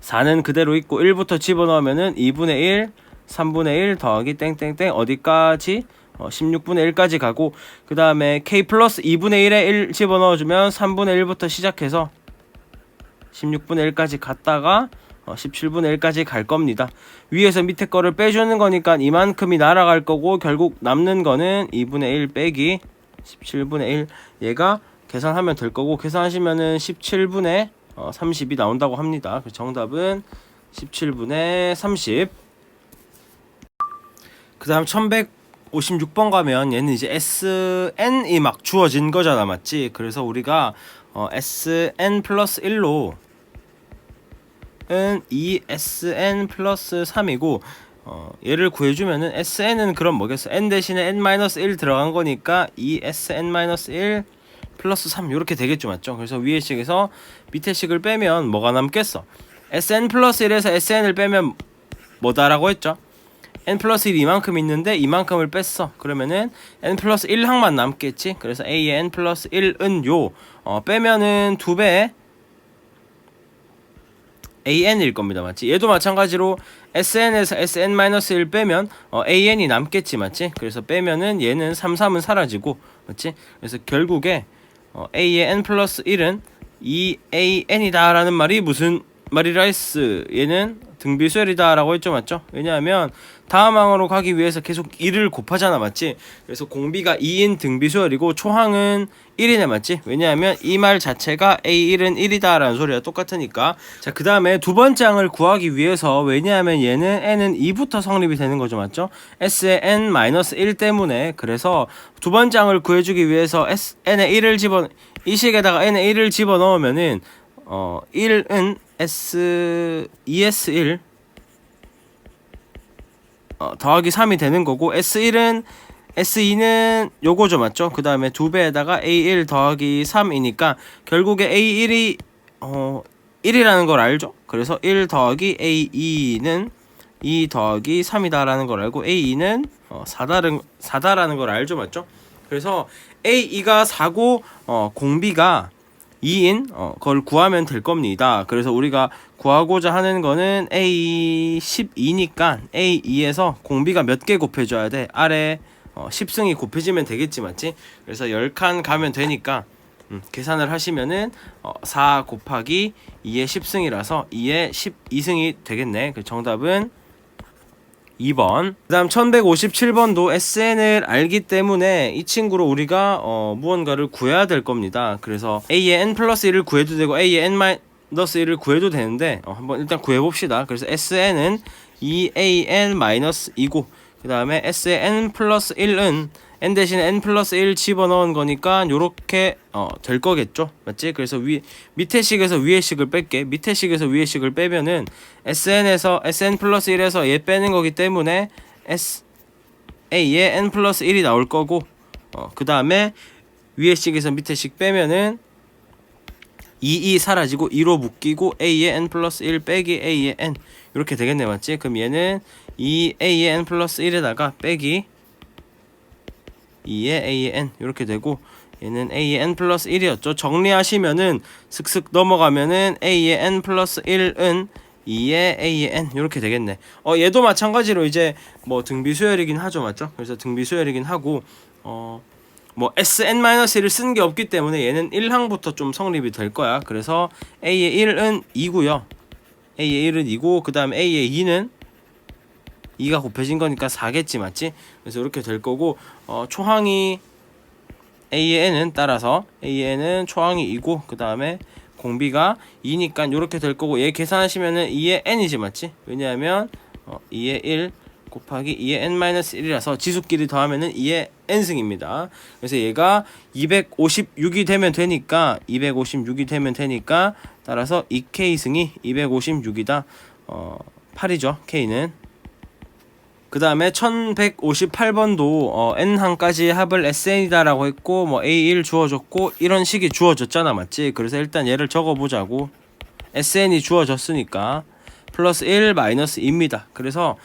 4는 그대로 있고 1부터 집어넣으면은 2분의 1 3분의 1 더하기 땡땡땡 어디까지? 16분의 1까지 가고, 그 다음에 k 플러스 2분의 1에 1 집어넣어주면 3분의 1부터 시작해서 16분의 1까지 갔다가 17분의 1까지 갈 겁니다. 위에서 밑에 거를 빼주는 거니까 이만큼이 날아갈 거고, 결국 남는 거는 2분의 1 빼기 17분의 1 얘가 계산하면 될 거고, 계산하시면은 17분의 30이 나온다고 합니다. 그래서 정답은 17분의 30. 그 다음 1156번 가면 얘는 이제 SN이 막 주어진 거잖아, 맞지? 그래서 우리가 SN 플러스 1로 은 2SN 플러스 3이고 얘를 구해주면은 SN은 그럼 뭐겠어? N 대신에 N-1 들어간 거니까 2SN-1 플러스 3 이렇게 되겠죠, 맞죠? 그래서 위에 식에서 밑에 식을 빼면 뭐가 남겠어? SN 플러스 1에서 SN을 빼면 뭐다라고 했죠? n 플러스 1 이만큼 있는데 이만큼을 뺐어. 그러면은 n 플러스 1항만 남겠지. 그래서 a의 n 플러스 1은 빼면은 2배 an일 겁니다, 맞지? 얘도 마찬가지로 sn에서 sn-1 빼면 an이 남겠지, 맞지? 그래서 빼면은 얘는 3은 사라지고, 맞지? 그래서 결국에 a의 n 플러스 1은 2an이다 라는 말이 무슨 말이라 했어? 얘는 등비수열이다 라고 했죠, 맞죠? 왜냐하면 다음 항으로 가기 위해서 계속 2를 곱하잖아, 맞지? 그래서 공비가 2인 등비수열이고 초항은 1이네, 맞지? 왜냐하면 이 말 자체가 A1은 1이다 라는 소리가 똑같으니까. 자, 그 다음에 두 번째 항을 구하기 위해서, 왜냐하면 얘는 n은 2부터 성립이 되는 거죠, 맞죠? s의 n-1 때문에. 그래서 두 번째 항을 구해주기 위해서 n의 1을 이 식에다가 n의 1을 집어넣으면은 1은 ES1 더하기 3이 되는 거고, S2는 요거죠, 맞죠? 그 다음에 2배에다가 A1 더하기 3이니까 결국에 A1이 1이라는 걸 알죠? 그래서 1 더하기 A2는 2 더하기 3이다 라는 걸 알고, A2는 4다라는 걸 알죠, 맞죠? 그래서 A2가 4고 공비가 2인 그걸 구하면 될 겁니다. 그래서 우리가 구하고자 하는 거는 A12니까 A2에서 공비가 몇 개 곱해줘야 돼? 아래 10승이 곱해지면 되겠지, 맞지? 그래서 10칸 가면 되니까 계산을 하시면은 4 곱하기 2의 10승이라서 2의 12승이 되겠네. 그 정답은 2번. 그 다음 1157번도 SN을 알기 때문에 이 친구로 우리가 무언가를 구해야 될 겁니다. 그래서 A의 N 플러스 1을 구해도 되고 A의 N-1을 구해도 되는데 한번 일단 구해봅시다. 그래서 SN은 2AN-2고 그 다음에 S의 N 플러스 1은 n 대신에 n 플러스 1 집어넣은 거니까 요렇게 될 거겠죠, 맞지? 그래서 밑에 식에서 위에 식을 뺄게. 밑에 식에서 위에 식을 빼면은 sn에서 sn 플러스 1에서 얘 빼는 거기 때문에 a의 n 플러스 1이 나올 거고, 그 다음에 위에 식에서 밑에 식 빼면은 2 사라지고 2로 묶이고 a의 n 플러스 1 빼기 a의 n 이렇게 되겠네. 맞지? 그럼 얘는 2a의 n 플러스 1에다가 빼기 2의 a의 n 이렇게 되고, 얘는 a의 n 플러스 1이었죠. 정리하시면은 슥슥 넘어가면은 a의 n 플러스 1은 2의 a의 n 이렇게 되겠네. 얘도 마찬가지로 이제 뭐 등비 수열이긴 하죠. 맞죠? 그래서 등비 수열이긴 하고 뭐 sn-1을 쓴 게 없기 때문에 얘는 1항부터 좀 성립이 될 거야. 그래서 a의 1은 2고요. a의 1은 2고 그 다음에 a의 2는 2가 곱해진 거니까 4겠지. 맞지? 그래서 이렇게 될 거고, 초항이 a의 n은 따라서 a의 n은 초항이 2고 그 다음에 공비가 2니까 이렇게 될 거고, 얘 계산하시면은 2의 n이지. 맞지? 왜냐하면 2의 1 곱하기 2의 n-1이라서 지수끼리 더하면은 2의 n승입니다. 그래서 얘가 256이 되면 되니까 따라서 2k승이 256이다. 8이죠. k는. 그 다음에 1158번도 n항까지 합을 SN이다 라고 했고, 뭐 A1 주어졌고 이런 식이 주어졌잖아. 맞지? 그래서 일단 얘를 적어보자고. SN이 주어졌으니까 플러스 1 마이너스 2입니다. 그래서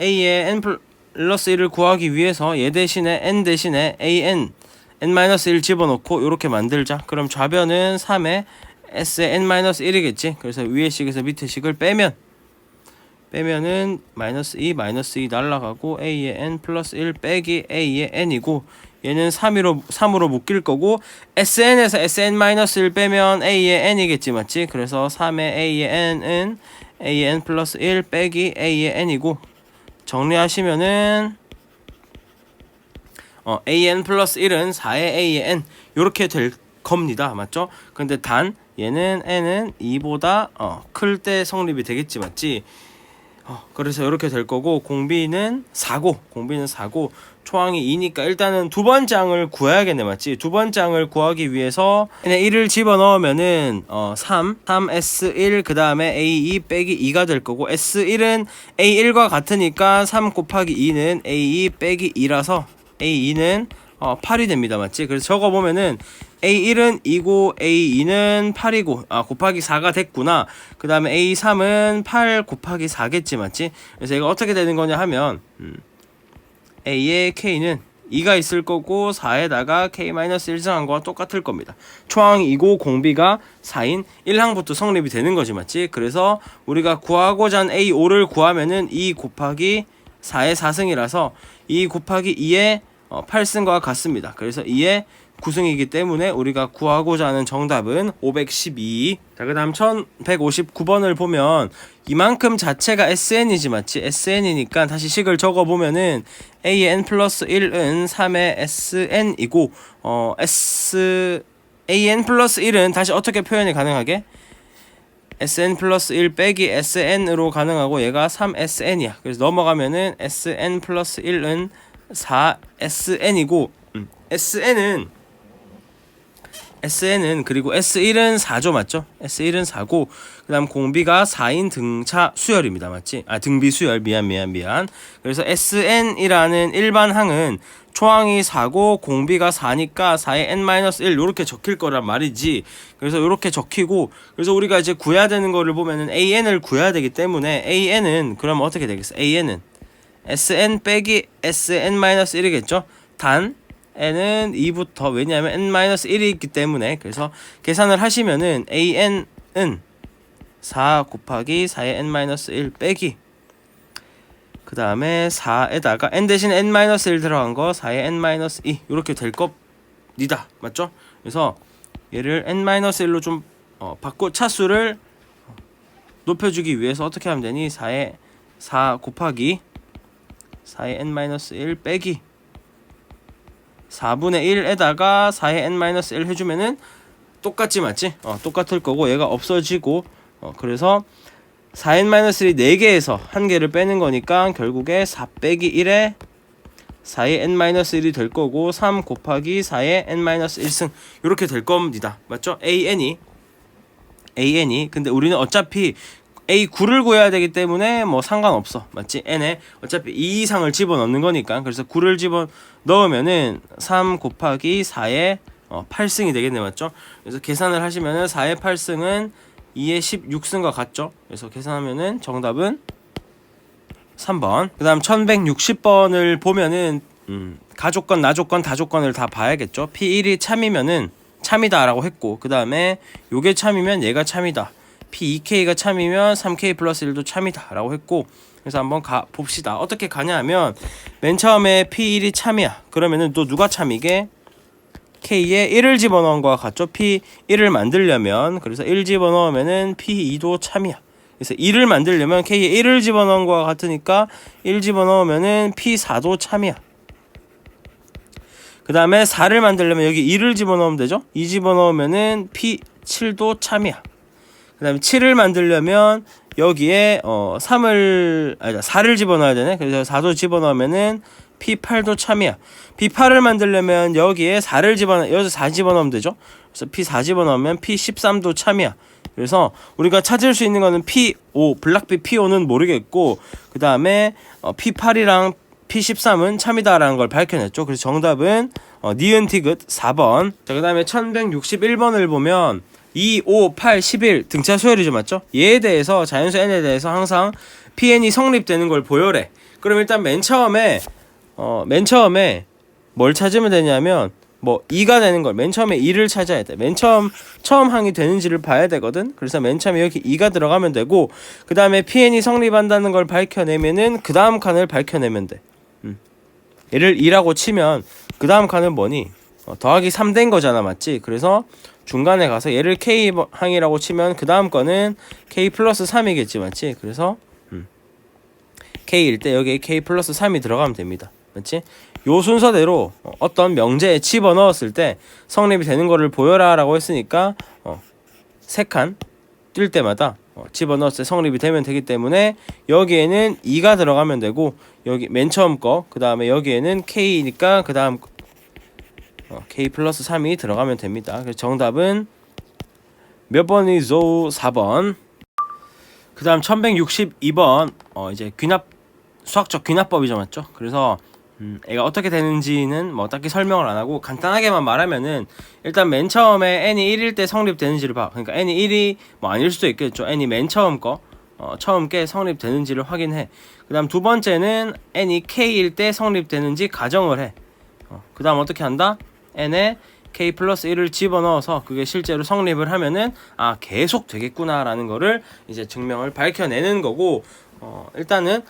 A의 n 플러스 1을 구하기 위해서 얘 대신에 n 대신에 AN n-1 집어넣고 이렇게 만들자. 그럼 좌변은 3의 S의 n-1이겠지. 그래서 위의 식에서 밑에 식을 빼면은 마이너스 2 날라가고 a의 n 플러스 1 빼기 a의 n이고, 얘는 3으로 묶일 거고, sn에서 sn-1 빼면 a의 n이겠지. 맞지? 그래서 3의 a의 n은 a의 n 플러스 1 빼기 a의 n이고, 정리하시면은 aN 플러스 1은 4의 a의 n 요렇게 될 겁니다. 맞죠? 근데 단 얘는 n은 2보다 클 때 성립이 되겠지. 맞지? 그래서 이렇게 될 거고, 공비는 4고 초항이 2니까 일단은 두 번째 항을 구해야겠네. 맞지? 두 번째 항을 구하기 위해서 1을 집어넣으면은 3s1 그 다음에 a2 빼기 2가 될 거고, s1은 a1과 같으니까 3 곱하기 2는 a2 빼기 2라서 a2는 8이 됩니다. 맞지? 그래서 적어보면은 A1은 2고 A2는 8이고 곱하기 4가 됐구나. 그 다음에 A3은 8 곱하기 4겠지. 맞지? 그래서 이거 어떻게 되는 거냐 하면 A의 K는 2가 있을 거고 4에다가 K-1승한 거와 똑같을 겁니다. 초항이 2고 공비가 4인 1항부터 성립이 되는 거지. 맞지? 그래서 우리가 구하고자 한 A5를 구하면은 2 곱하기 4의 4승이라서 2 곱하기 2의 8승과 같습니다. 그래서 2의 9승이기 때문에 우리가 구하고자 하는 정답은 512. 자, 그 다음 1159번을 보면 이만큼 자체가 SN이지. 맞지? SN이니까 다시 식을 적어보면은 A의 n 플러스 1은 3의 SN이고 AN 플러스 1은 다시 어떻게 표현이 가능하게? SN 플러스 1 빼기 SN으로 가능하고 얘가 3SN이야. 그래서 넘어가면은 SN 플러스 1은 4SN이고 SN은 그리고 S1은 4죠. 맞죠? S1은 4고 그 다음 공비가 4인 등차 수열입니다. 맞지? 등비 수열. 미안. 그래서 SN이라는 일반 항은 초항이 4고 공비가 4니까 4의 n-1 요렇게 적힐 거란 말이지. 그래서 요렇게 적히고, 그래서 우리가 이제 구해야 되는 거를 보면은 AN을 구해야 되기 때문에 AN은 그럼 어떻게 되겠어? AN은 SN 빼기 SN-1이겠죠? 단 n은 2부터, 왜냐하면 n-1이 있기 때문에. 그래서 계산을 하시면은 an은 4 곱하기 4의 n-1 빼기 그 다음에 4에다가 n 대신 n-1 들어간 거 4의 n-2 이렇게 될 겁니다. 맞죠? 그래서 얘를 n-1로 좀 바꿔 차수를 높여주기 위해서 어떻게 하면 되니? 4 곱하기 4의 n-1 빼기 4분의 1에다가 4의 n-1 해주면은 똑같지. 맞지? 똑같을 거고 얘가 없어지고 그래서 4n-1이 4개에서 1개를 빼는 거니까 결국에 4 빼기 1에 4의 n-1이 될 거고 3 곱하기 4의 n-1승 이렇게 될 겁니다. 맞죠? AN이 근데 우리는 어차피 A9를 구해야 되기 때문에 뭐 상관없어. 맞지? n에 어차피 2 이상을 집어넣는 거니까. 그래서 9를 집어넣으면은 3 곱하기 4의 8승이 되겠네. 맞죠? 그래서 계산을 하시면은 4의 8승은 2의 16승과 같죠? 그래서 계산하면은 정답은 3번. 그 다음 1160번을 보면은 가조건, 나조건, 다조건을 다 봐야겠죠? P1이 참이면은 참이다 라고 했고, 그 다음에 요게 참이면 얘가 참이다. P2K가 참이면 3K 플러스 1도 참이다 라고 했고, 그래서 한번 봅시다. 어떻게 가냐 하면 맨 처음에 P1이 참이야. 그러면은 또 누가 참이게? K에 1을 집어넣은 거와 같죠? P1을 만들려면, 그래서 1 집어넣으면은 P2도 참이야. 그래서 2를 만들려면 K에 1을 집어넣은 거와 같으니까 1 집어넣으면은 P4도 참이야. 그 다음에 4를 만들려면 여기 2를 집어넣으면 되죠? 2 집어넣으면은 P7도 참이야. 그 다음에 7을 만들려면 여기에 4를 집어넣어야 되네. 그래서 4도 집어넣으면은 P8도 참이야. P8을 만들려면 여기에 4를 4 집어넣으면 되죠. 그래서 P4 집어넣으면 P13도 참이야. 그래서 우리가 찾을 수 있는 거는 P5, 블락비 P5는 모르겠고, 그 다음에 P8이랑 P13은 참이다라는 걸 밝혀냈죠. 그래서 정답은 니은 디귿 4번. 자, 그 다음에 1161번을 보면 2, 5, 8, 11 등차 수열이죠. 맞죠? 얘에 대해서, 자연수 n에 대해서 항상 PN이 성립되는 걸 보여래. 그럼 일단 맨 처음에 뭘 찾으면 되냐면 2가 되는 걸, 맨 처음에 2를 찾아야 돼. 맨 처음 항이 되는지를 봐야 되거든. 그래서 맨 처음에 여기 2가 들어가면 되고, 그 다음에 PN이 성립한다는 걸 밝혀내면은 그 다음 칸을 밝혀내면 돼. 얘를 2라고 치면 그 다음 칸은 뭐니? 더하기 3 된 거잖아. 맞지? 그래서 중간에 가서 얘를 K 항이라고 치면 그 다음 거는 K 플러스 3이겠지. 맞지? 그래서 K일 때 여기에 K 플러스 3이 들어가면 됩니다. 맞지? 요 순서대로 어떤 명제에 집어넣었을 때 성립이 되는 거를 보여라 라고 했으니까 3칸 뛸 때마다 집어넣었을 때 성립이 되면 되기 때문에 여기에는 2가 들어가면 되고, 여기 맨 처음 거, 그 다음에 여기에는 K니까 그 다음 K 플러스 3이 들어가면 됩니다. 그래서 정답은 몇 번이죠? 4번. 그 다음 1162번 이제 수학적 귀납법이죠. 맞죠? 그래서 얘가 어떻게 되는지는 딱히 설명을 안 하고 간단하게만 말하면은, 일단 맨 처음에 n이 1일 때 성립되는지를 봐. 그러니까 n이 1이 아닐 수도 있겠죠. n이 맨 처음 거 처음 게 성립되는지를 확인해. 그 다음 두 번째는 n이 k일 때 성립되는지 가정을 해. 그 다음 어떻게 한다? n에 k 플러스 1을 집어넣어서 그게 실제로 성립을 하면은 계속 되겠구나 라는 거를 이제 증명을 밝혀내는 거고, 일단은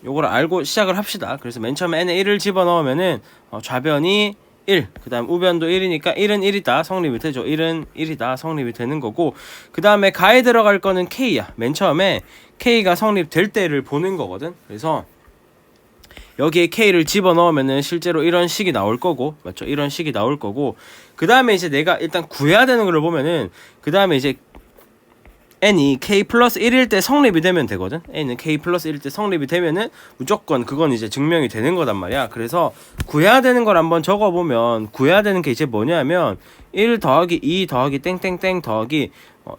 요걸 알고 시작을 합시다. 그래서 맨 처음에 n에 1을 집어넣으면은 좌변이 1, 그 다음 우변도 1이니까 1은 1이다 성립이 되죠. 1은 1이다 성립이 되는 거고, 그 다음에 가에 들어갈 거는 k야. 맨 처음에 k가 성립될 때를 보는 거거든. 그래서 여기에 k를 집어넣으면은 실제로 이런 식이 나올 거고, 맞죠? 이런 식이 나올 거고, 그 다음에 이제 내가 일단 구해야 되는 걸 보면은, 그 다음에 이제 n이 k 플러스 1일 때 성립이 되면 되거든. n은 k 플러스 1일 때 성립이 되면은 무조건 그건 이제 증명이 되는 거단 말이야. 그래서 구해야 되는 걸 한번 적어보면, 구해야 되는 게 이제 뭐냐면 1 더하기 2 더하기 땡땡땡 더하기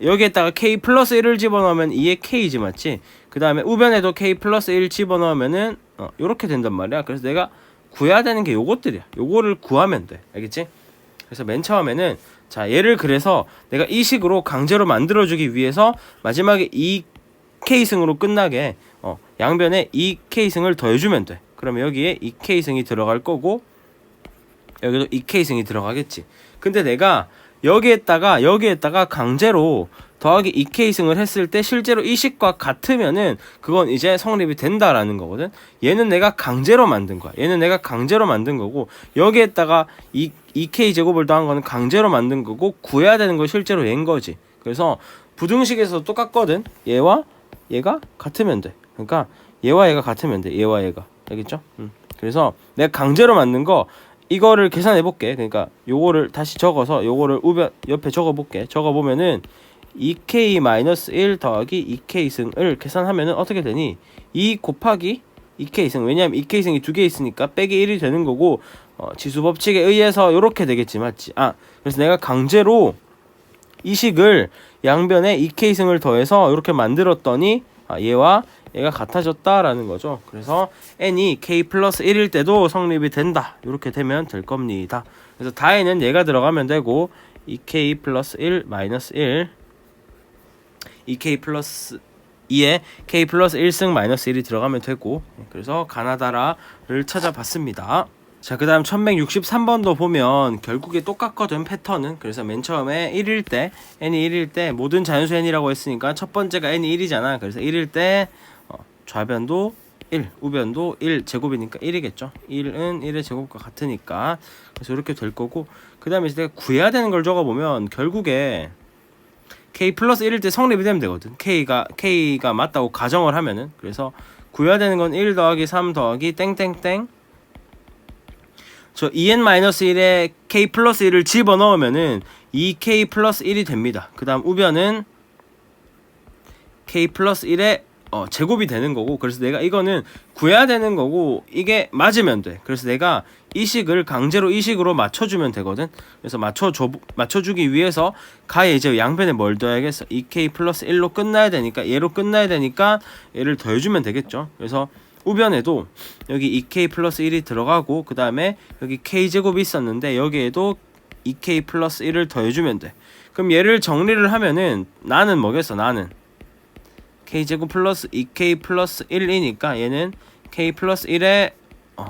여기에다가 k 플러스 1을 집어넣으면 2의 k지. 맞지? 그 다음에 우변에도 k 플러스 1 집어넣으면은 요렇게 된단 말이야. 그래서 내가 구해야 되는 게 요것들이야. 요거를 구하면 돼. 알겠지? 그래서 맨 처음에는, 자, 얘를 그래서 내가 이 식으로 강제로 만들어주기 위해서 마지막에 2k승으로 끝나게 양변에 2k승을 더해주면 돼. 그러면 여기에 2k승이 들어갈 거고, 여기도 2k승이 들어가겠지. 근데 내가 여기에다가 강제로 더하기 2k승을 했을 때 실제로 이 식과 같으면은 그건 이제 성립이 된다라는 거거든. 얘는 내가 강제로 만든 거야. 얘는 내가 강제로 만든 거고, 여기에다가 2k 제곱을 더한 거는 강제로 만든 거고, 구해야 되는 거 실제로 얘인 거지. 그래서 부등식에서 똑같거든. 얘와 얘가 같으면 돼. 그러니까 얘와 얘가 같으면 돼. 얘와 얘가. 알겠죠? 그래서 내가 강제로 만든 거 이거를 계산해 볼게. 그러니까 요거를 다시 적어서 요거를 우변 옆에 적어 볼게. 적어 보면은 2k-1 더하기 2k승을 계산하면은 어떻게 되니? 2 곱하기 2k승. 왜냐면 2k승이 두 개 있으니까 빼기 1이 되는 거고, 지수 법칙에 의해서 요렇게 되겠지. 맞지? 그래서 내가 강제로 이 식을 양변에 2k승을 더해서 이렇게 만들었더니 얘와 얘가 같아졌다라는 거죠. 그래서 n이 k 플러스 1일 때도 성립이 된다. 이렇게 되면 될 겁니다. 그래서 다에는 얘가 들어가면 되고 2k 플러스 1 마이너스 1 2k 플러스 2에 k 플러스 1승 마이너스 1이 들어가면 되고, 그래서 가나다라를 찾아봤습니다. 자, 그 다음 1163번도 보면 결국에 똑같거든, 패턴은. 그래서 맨 처음에 1일 때, n이 1일 때 모든 자연수 n이라고 했으니까 첫 번째가 n이 1이잖아. 그래서 1일 때 좌변도 1, 우변도 1 제곱이니까 1이겠죠. 1은 1의 제곱과 같으니까. 그래서 이렇게 될 거고, 그 다음에 이제 내가 구해야 되는 걸 적어보면 결국에 k 플러스 1일 때 성립이 되면 되거든. k가 맞다고 가정을 하면은. 그래서 구해야 되는 건 1 더하기 3 더하기 땡땡땡 저 2n-1에 k 플러스 1을 집어넣으면은 2k 플러스 1이 됩니다. 그 다음 우변은 k 플러스 1의 제곱이 되는 거고, 그래서 내가 이거는 구해야 되는 거고 이게 맞으면 돼. 그래서 내가 이 식을 강제로 이 식으로 맞춰주면 되거든. 그래서 맞춰주기 위해서 가에 이제 양변에 뭘 더해야겠어. 2k 플러스 1로 끝나야 되니까, 얘로 끝나야 되니까 얘를 더해주면 되겠죠. 그래서 우변에도 여기 2k 플러스 1이 들어가고, 그 다음에 여기 k제곱이 있었는데 여기에도 2k 플러스 1을 더해주면 돼. 그럼 얘를 정리를 하면은 나는 뭐겠어. 나는 k제곱 플러스 2k 플러스 1이니까 얘는 k 플러스 1의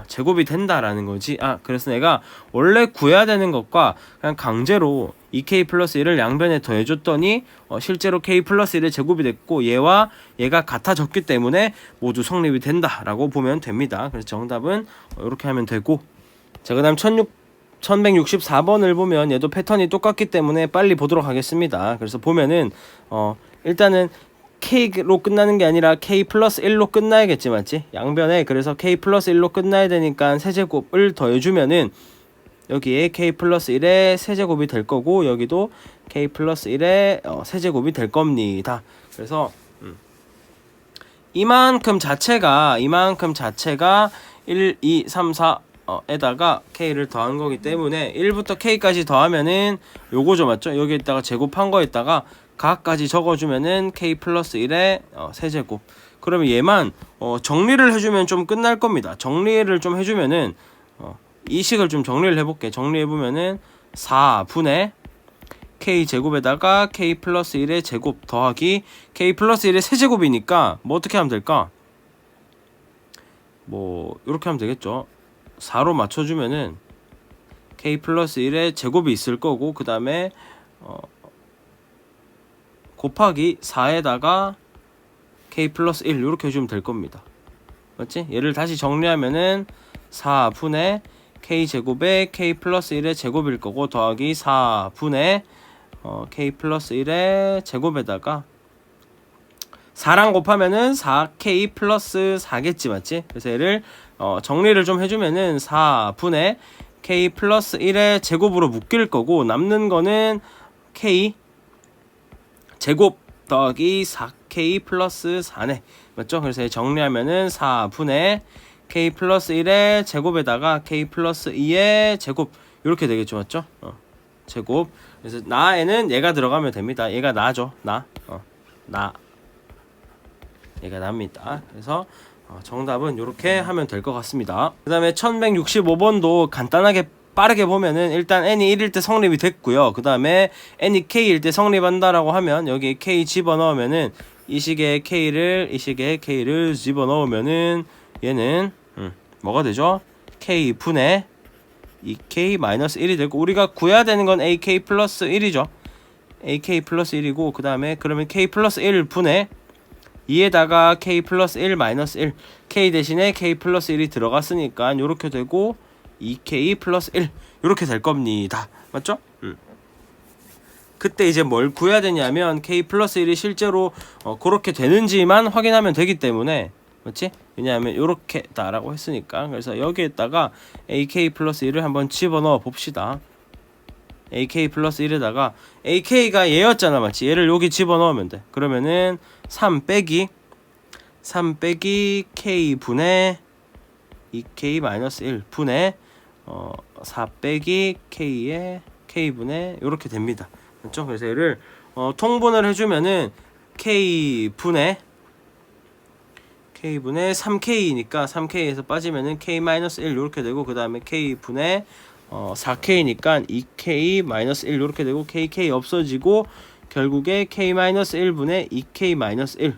제곱이 된다라는 거지. 그래서 내가 원래 구해야 되는 것과 그냥 강제로 2k 플러스 1을 양변에 더해줬더니 실제로 k 플러스 1의 제곱이 됐고, 얘와 얘가 같아졌기 때문에 모두 성립이 된다라고 보면 됩니다. 그래서 정답은 이렇게 하면 되고, 자, 그 다음 1164번을 보면 얘도 패턴이 똑같기 때문에 빨리 보도록 하겠습니다. 그래서 보면은 일단은 k로 끝나는 게 아니라 k 플러스 1로 끝나야겠지, 맞지? 양변에. 그래서 k 플러스 1로 끝나야 되니까 세제곱을 더해주면은 여기에 k 플러스 1의 세제곱이 될 거고, 여기도 k 플러스 1의 세제곱이 될 겁니다. 그래서 이만큼 자체가 1, 2, 3, 4 에다가 k를 더한 거기 때문에 1부터 k까지 더하면은 요거죠, 맞죠? 여기에다가 제곱한 거에다가 각까지 적어주면은 k 플러스 1의 세제곱. 그러면 얘만 정리를 해주면 좀 끝날 겁니다. 정리를 좀 해주면은 이 식을 좀 정리를 해볼게. 정리해보면은 4분의 k 제곱에다가 k 플러스 1의 제곱 더하기 k 플러스 1의 세제곱이니까 뭐 어떻게 하면 될까? 뭐 이렇게 하면 되겠죠. 4로 맞춰주면은 k 플러스 1의 제곱이 있을 거고, 그 다음에 곱하기 4에다가 k 플러스 1 이렇게 해주면 될 겁니다. 맞지? 얘를 다시 정리하면은 4분의 k 제곱에 k 플러스 1의 제곱일 거고, 더하기 4분의 k 플러스 1의 제곱에다가 4랑 곱하면은 4k 플러스 4겠지, 맞지? 그래서 얘를 정리를 좀 해주면은 4분의 k 플러스 1의 제곱으로 묶일 거고, 남는 거는 k 제곱 더하기 4k 플러스 4네, 맞죠? 그래서 정리하면은 4분의 k 플러스 1의 제곱에다가 k 플러스 2의 제곱 이렇게 되겠죠, 맞죠? 제곱. 그래서 나에는 얘가 들어가면 됩니다. 얘가 나죠. 얘가 납니다. 그래서 정답은 이렇게 하면 될 것 같습니다. 그 다음에 1165번도 간단하게 빠르게 보면은 일단 n이 1일 때 성립이 됐고요. 그 다음에 n이 k일 때 성립한다라고 하면 여기 k 집어넣으면은 이 식의 k를 집어넣으면은 얘는 뭐가 되죠? k 분의 2k 마이너스 1이 되고, 우리가 구해야 되는 건 ak 플러스 1이죠. ak 플러스 1이고, 그 다음에 그러면 k 플러스 1 분의 2에다가 k 플러스 1 마이너스 1, k 대신에 k 플러스 1이 들어갔으니까 요렇게 되고 2k 플러스 1 요렇게 될 겁니다. 맞죠? 그때 이제 뭘 구해야 되냐면 k 플러스 1이 실제로 그렇게 되는지만 확인하면 되기 때문에, 맞지? 왜냐하면 요렇게다 라고 했으니까. 그래서 여기에다가 ak 플러스 1을 한번 집어넣어 봅시다. ak 플러스 1에다가 ak가 얘였잖아, 맞지? 얘를 여기 집어넣으면 돼. 그러면은 3 빼기 k 분의 2k 마이너스 1 분의 4 빼기 k의 k 분의 요렇게 됩니다. 그렇죠? 그래서 얘를 통분을 해주면은 K분의 3K니까 3K에서 빠지면은 K-1 이렇게 되고, 그 다음에 K분의 4K니까 2K-1 이렇게 되고, KK 없어지고 결국에 K-1분의 2K-1.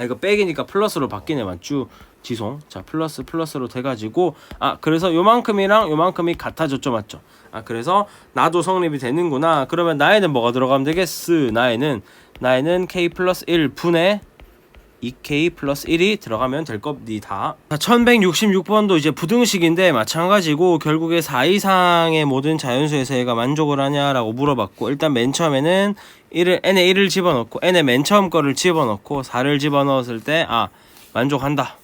이거 빼기니까 플러스로 바뀌네, 맞죠? 지송. 자, 플러스로 돼가지고, 그래서 요만큼이랑 요만큼이 같아졌죠, 맞죠? 그래서 나도 성립이 되는구나. 그러면 나에는 뭐가 들어가면 되겠어? 나에는 K 플러스 1 분의 2K 플러스 1이 들어가면 될 겁니다. 1166번도 이제 부등식인데 마찬가지고, 결국에 4 이상의 모든 자연수에서 얘가 만족을 하냐라고 물어봤고, 일단 맨 처음에는 n에 1을 집어넣고, n의 맨 처음 거를 집어넣고 4를 집어넣었을 때 만족한다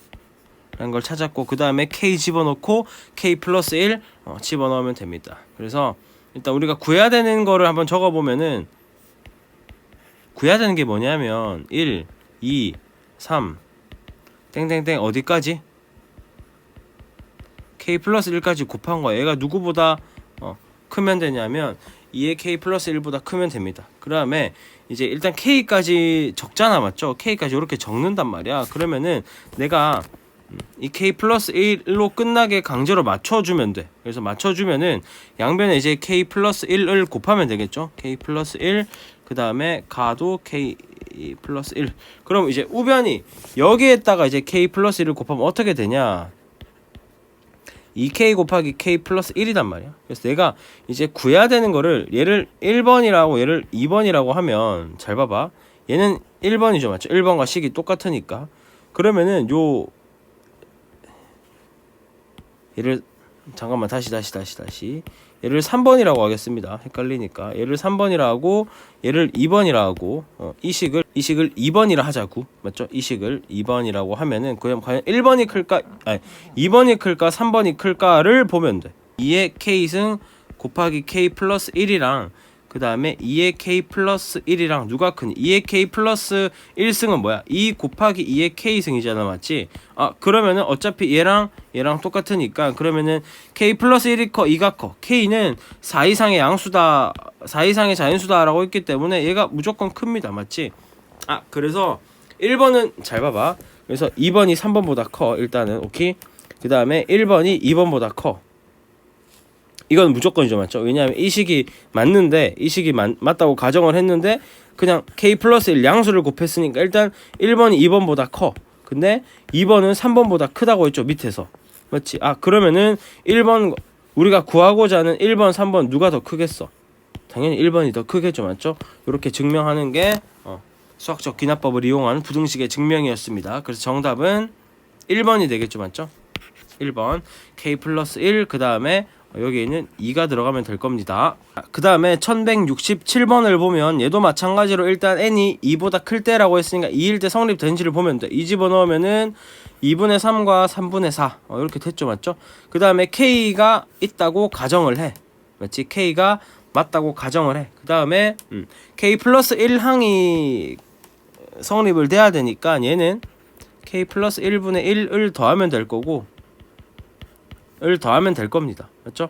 라는 걸 찾았고, 그 다음에 k 집어넣고 k 플러스 1 집어넣으면 됩니다. 그래서 일단 우리가 구해야 되는 거를 한번 적어보면은, 구해야 되는 게 뭐냐면 1, 2, 3 땡땡땡 어디까지? k 플러스 1까지 곱한 거야. 얘가 누구보다 크면 되냐면 2의 k 플러스 1보다 크면 됩니다. 그 다음에 이제 일단 k까지 적잖아, 맞죠? k까지 이렇게 적는단 말이야. 그러면은 내가 이 k 플러스 1로 끝나게 강제로 맞춰주면 돼. 그래서 맞춰주면은 양변에 이제 k 플러스 1을 곱하면 되겠죠? k 플러스 1, 그 다음에 가도 k 플러스 1. 그럼 이제 우변이 여기에다가 이제 k 플러스 1을 곱하면 어떻게 되냐? 2k 곱하기 k 플러스 1이단 말이야. 그래서 내가 이제 구해야 되는 거를, 얘를 1번이라고 얘를 2번이라고 하면, 잘 봐봐. 얘는 1번이죠, 맞죠? 1번과 식이 똑같으니까. 그러면은 얘를 잠깐만 다시 얘를 3번이라고 하겠습니다. 헷갈리니까 얘를 3번이라 하고 얘를 2번이라 하고, 이 식을 2번이라 하자고, 맞죠? 이 식을 2번이라고 하면은 과연 1번이 클까 2번이 클까 3번이 클까를 보면 돼. 2의 k승 곱하기 k 플러스 1이랑 그 다음에 2의 k 플러스 1이랑 누가 크니? 2의 k 플러스 1승은 뭐야? 2 곱하기 2의 k승이잖아, 맞지? 그러면은 어차피 얘랑 똑같으니까, 그러면은 k 플러스 1이 커, 2가 커. k는 4 이상의 양수다, 4 이상의 자연수다 라고 했기 때문에 얘가 무조건 큽니다, 맞지? 그래서 1번은 잘 봐봐. 그래서 2번이 3번보다 커, 일단은. 오케이? 그 다음에 1번이 2번보다 커. 이건 무조건이죠, 맞죠? 왜냐하면 이 식이 맞는데, 이 식이 맞다고 가정을 했는데 그냥 k 플러스 1 양수를 곱했으니까 일단 1번이 2번보다 커. 근데 2번은 3번보다 크다고 했죠, 밑에서. 맞지? 그러면은 1번, 우리가 구하고자 하는 1번, 3번 누가 더 크겠어? 당연히 1번이 더 크겠죠, 맞죠? 이렇게 증명하는 게 수학적 귀납법을 이용한 부등식의 증명이었습니다. 그래서 정답은 1번이 되겠죠, 맞죠? 1번 k 플러스 1, 그 다음에 여기에 있는 2가 들어가면 될 겁니다. 그 다음에 1167번을 보면 얘도 마찬가지로 일단 n이 2보다 클 때라고 했으니까 2일 때 성립된지를 보면 돼. 2 집어넣으면은 2분의 3과 3분의 4 이렇게 됐죠, 맞죠? 그 다음에 k가 있다고 가정을 해, 맞지? k가 맞다고 가정을 해. 그 다음에 k 플러스 1항이 성립을 돼야 되니까 얘는 k 플러스 1분의 1을 더하면 될 거고, 을 더하면 될 겁니다, 맞죠?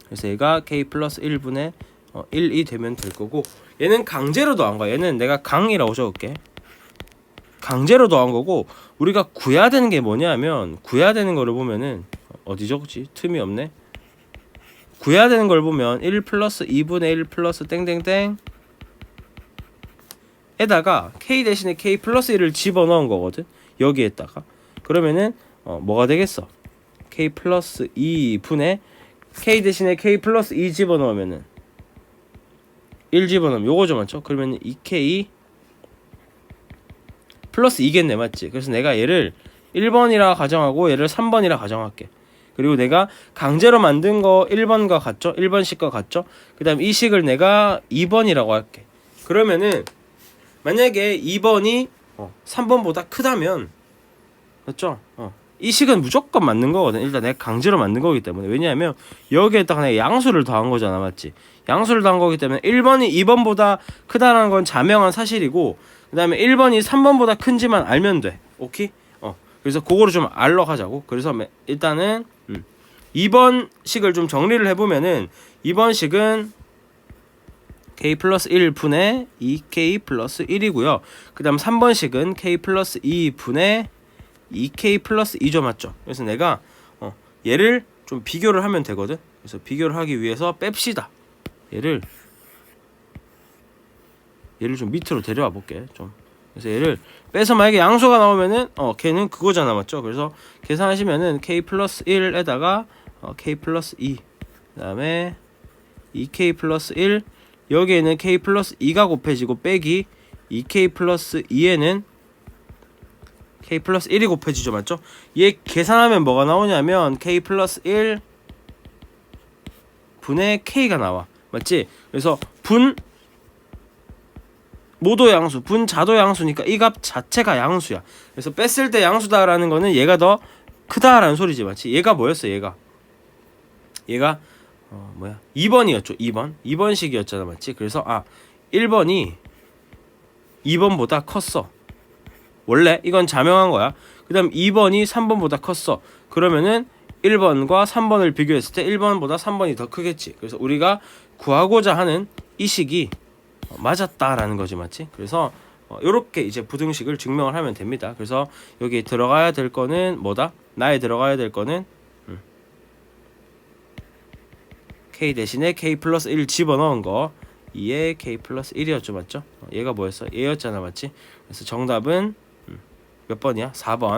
그래서 얘가 k 플러스 1분의 1이 되면 될 거고, 얘는 강제로 더한 거야. 얘는 내가 강이라고 적을게. 강제로 더한 거고, 우리가 구해야 되는 게 뭐냐면, 구해야 되는 거를 보면은 어디 적지? 틈이 없네. 구해야 되는 걸 보면 1 플러스 2분의 1 플러스 땡땡땡 에다가 k 대신에 k 플러스 1을 집어넣은 거거든, 여기에다가. 그러면은 뭐가 되겠어? k 플러스 2분의 k 대신에 k 플러스 2 집어넣으면은 1 집어넣으면 요거죠, 맞죠? 그러면 2k 플러스 2겠네, 맞지? 그래서 내가 얘를 1번이라 가정하고 얘를 3번이라 가정할게. 그리고 내가 강제로 만든 거 1번과 같죠? 1번식과 같죠? 그 다음 이 식을 내가 2번이라고 할게. 그러면은 만약에 2번이 3번보다 크다면, 맞죠? 이 식은 무조건 맞는 거거든. 일단 내가 강제로 만든 거기 때문에. 왜냐하면 여기에다가 내가 양수를 더한 거잖아, 맞지? 양수를 더한 거기 때문에 1번이 2번보다 크다는 건 자명한 사실이고, 그 다음에 1번이 3번보다 큰지만 알면 돼. 오케이? 그래서 그거를 좀 알러 가자고. 그래서 일단은 2번 식을 좀 정리를 해보면은 2번 식은 k 플러스 1 분의 2k 플러스 1이고요. 그 다음 3번 식은 k 플러스 2 분의 2k 플러스 2죠. 맞죠? 그래서 내가 얘를 좀 비교를 하면 되거든. 그래서 비교를 하기 위해서 뺍시다. 얘를 좀 밑으로 데려와 볼게. 좀. 그래서 얘를 빼서 만약에 양수가 나오면은 걔는 그거잖아. 맞죠? 그래서 계산하시면은 k 플러스 1에다가 k 플러스 2 그다음에 2k 플러스 1 여기에는 k 플러스 2가 곱해지고 빼기 2k 플러스 2에는 k 플러스 1이 곱해지죠. 맞죠? 얘 계산하면 뭐가 나오냐면 k 플러스 1 분의 k가 나와. 맞지? 그래서 분 모도 양수, 분 자도 양수니까 이 값 자체가 양수야. 그래서 뺐을 때 양수다라는 거는 얘가 더 크다라는 소리지. 맞지? 얘가 뭐였어? 얘가 2번이었죠. 2번식이었잖아. 맞지? 그래서 1번이 2번보다 컸어. 원래 이건 자명한 거야. 그 다음 2번이 3번보다 컸어. 그러면은 1번과 3번을 비교했을 때 1번보다 3번이 더 크겠지. 그래서 우리가 구하고자 하는 이 식이 맞았다라는 거지. 맞지? 그래서 요렇게 이제 부등식을 증명을 하면 됩니다. 그래서 여기 들어가야 될 거는 뭐다? 나에 들어가야 될 거는 k 대신에 k 플러스 1 집어넣은 거 2에 k 플러스 1이었죠. 맞죠? 얘가 뭐였어? 얘였잖아. 맞지? 그래서 정답은 몇 번이야? 4번.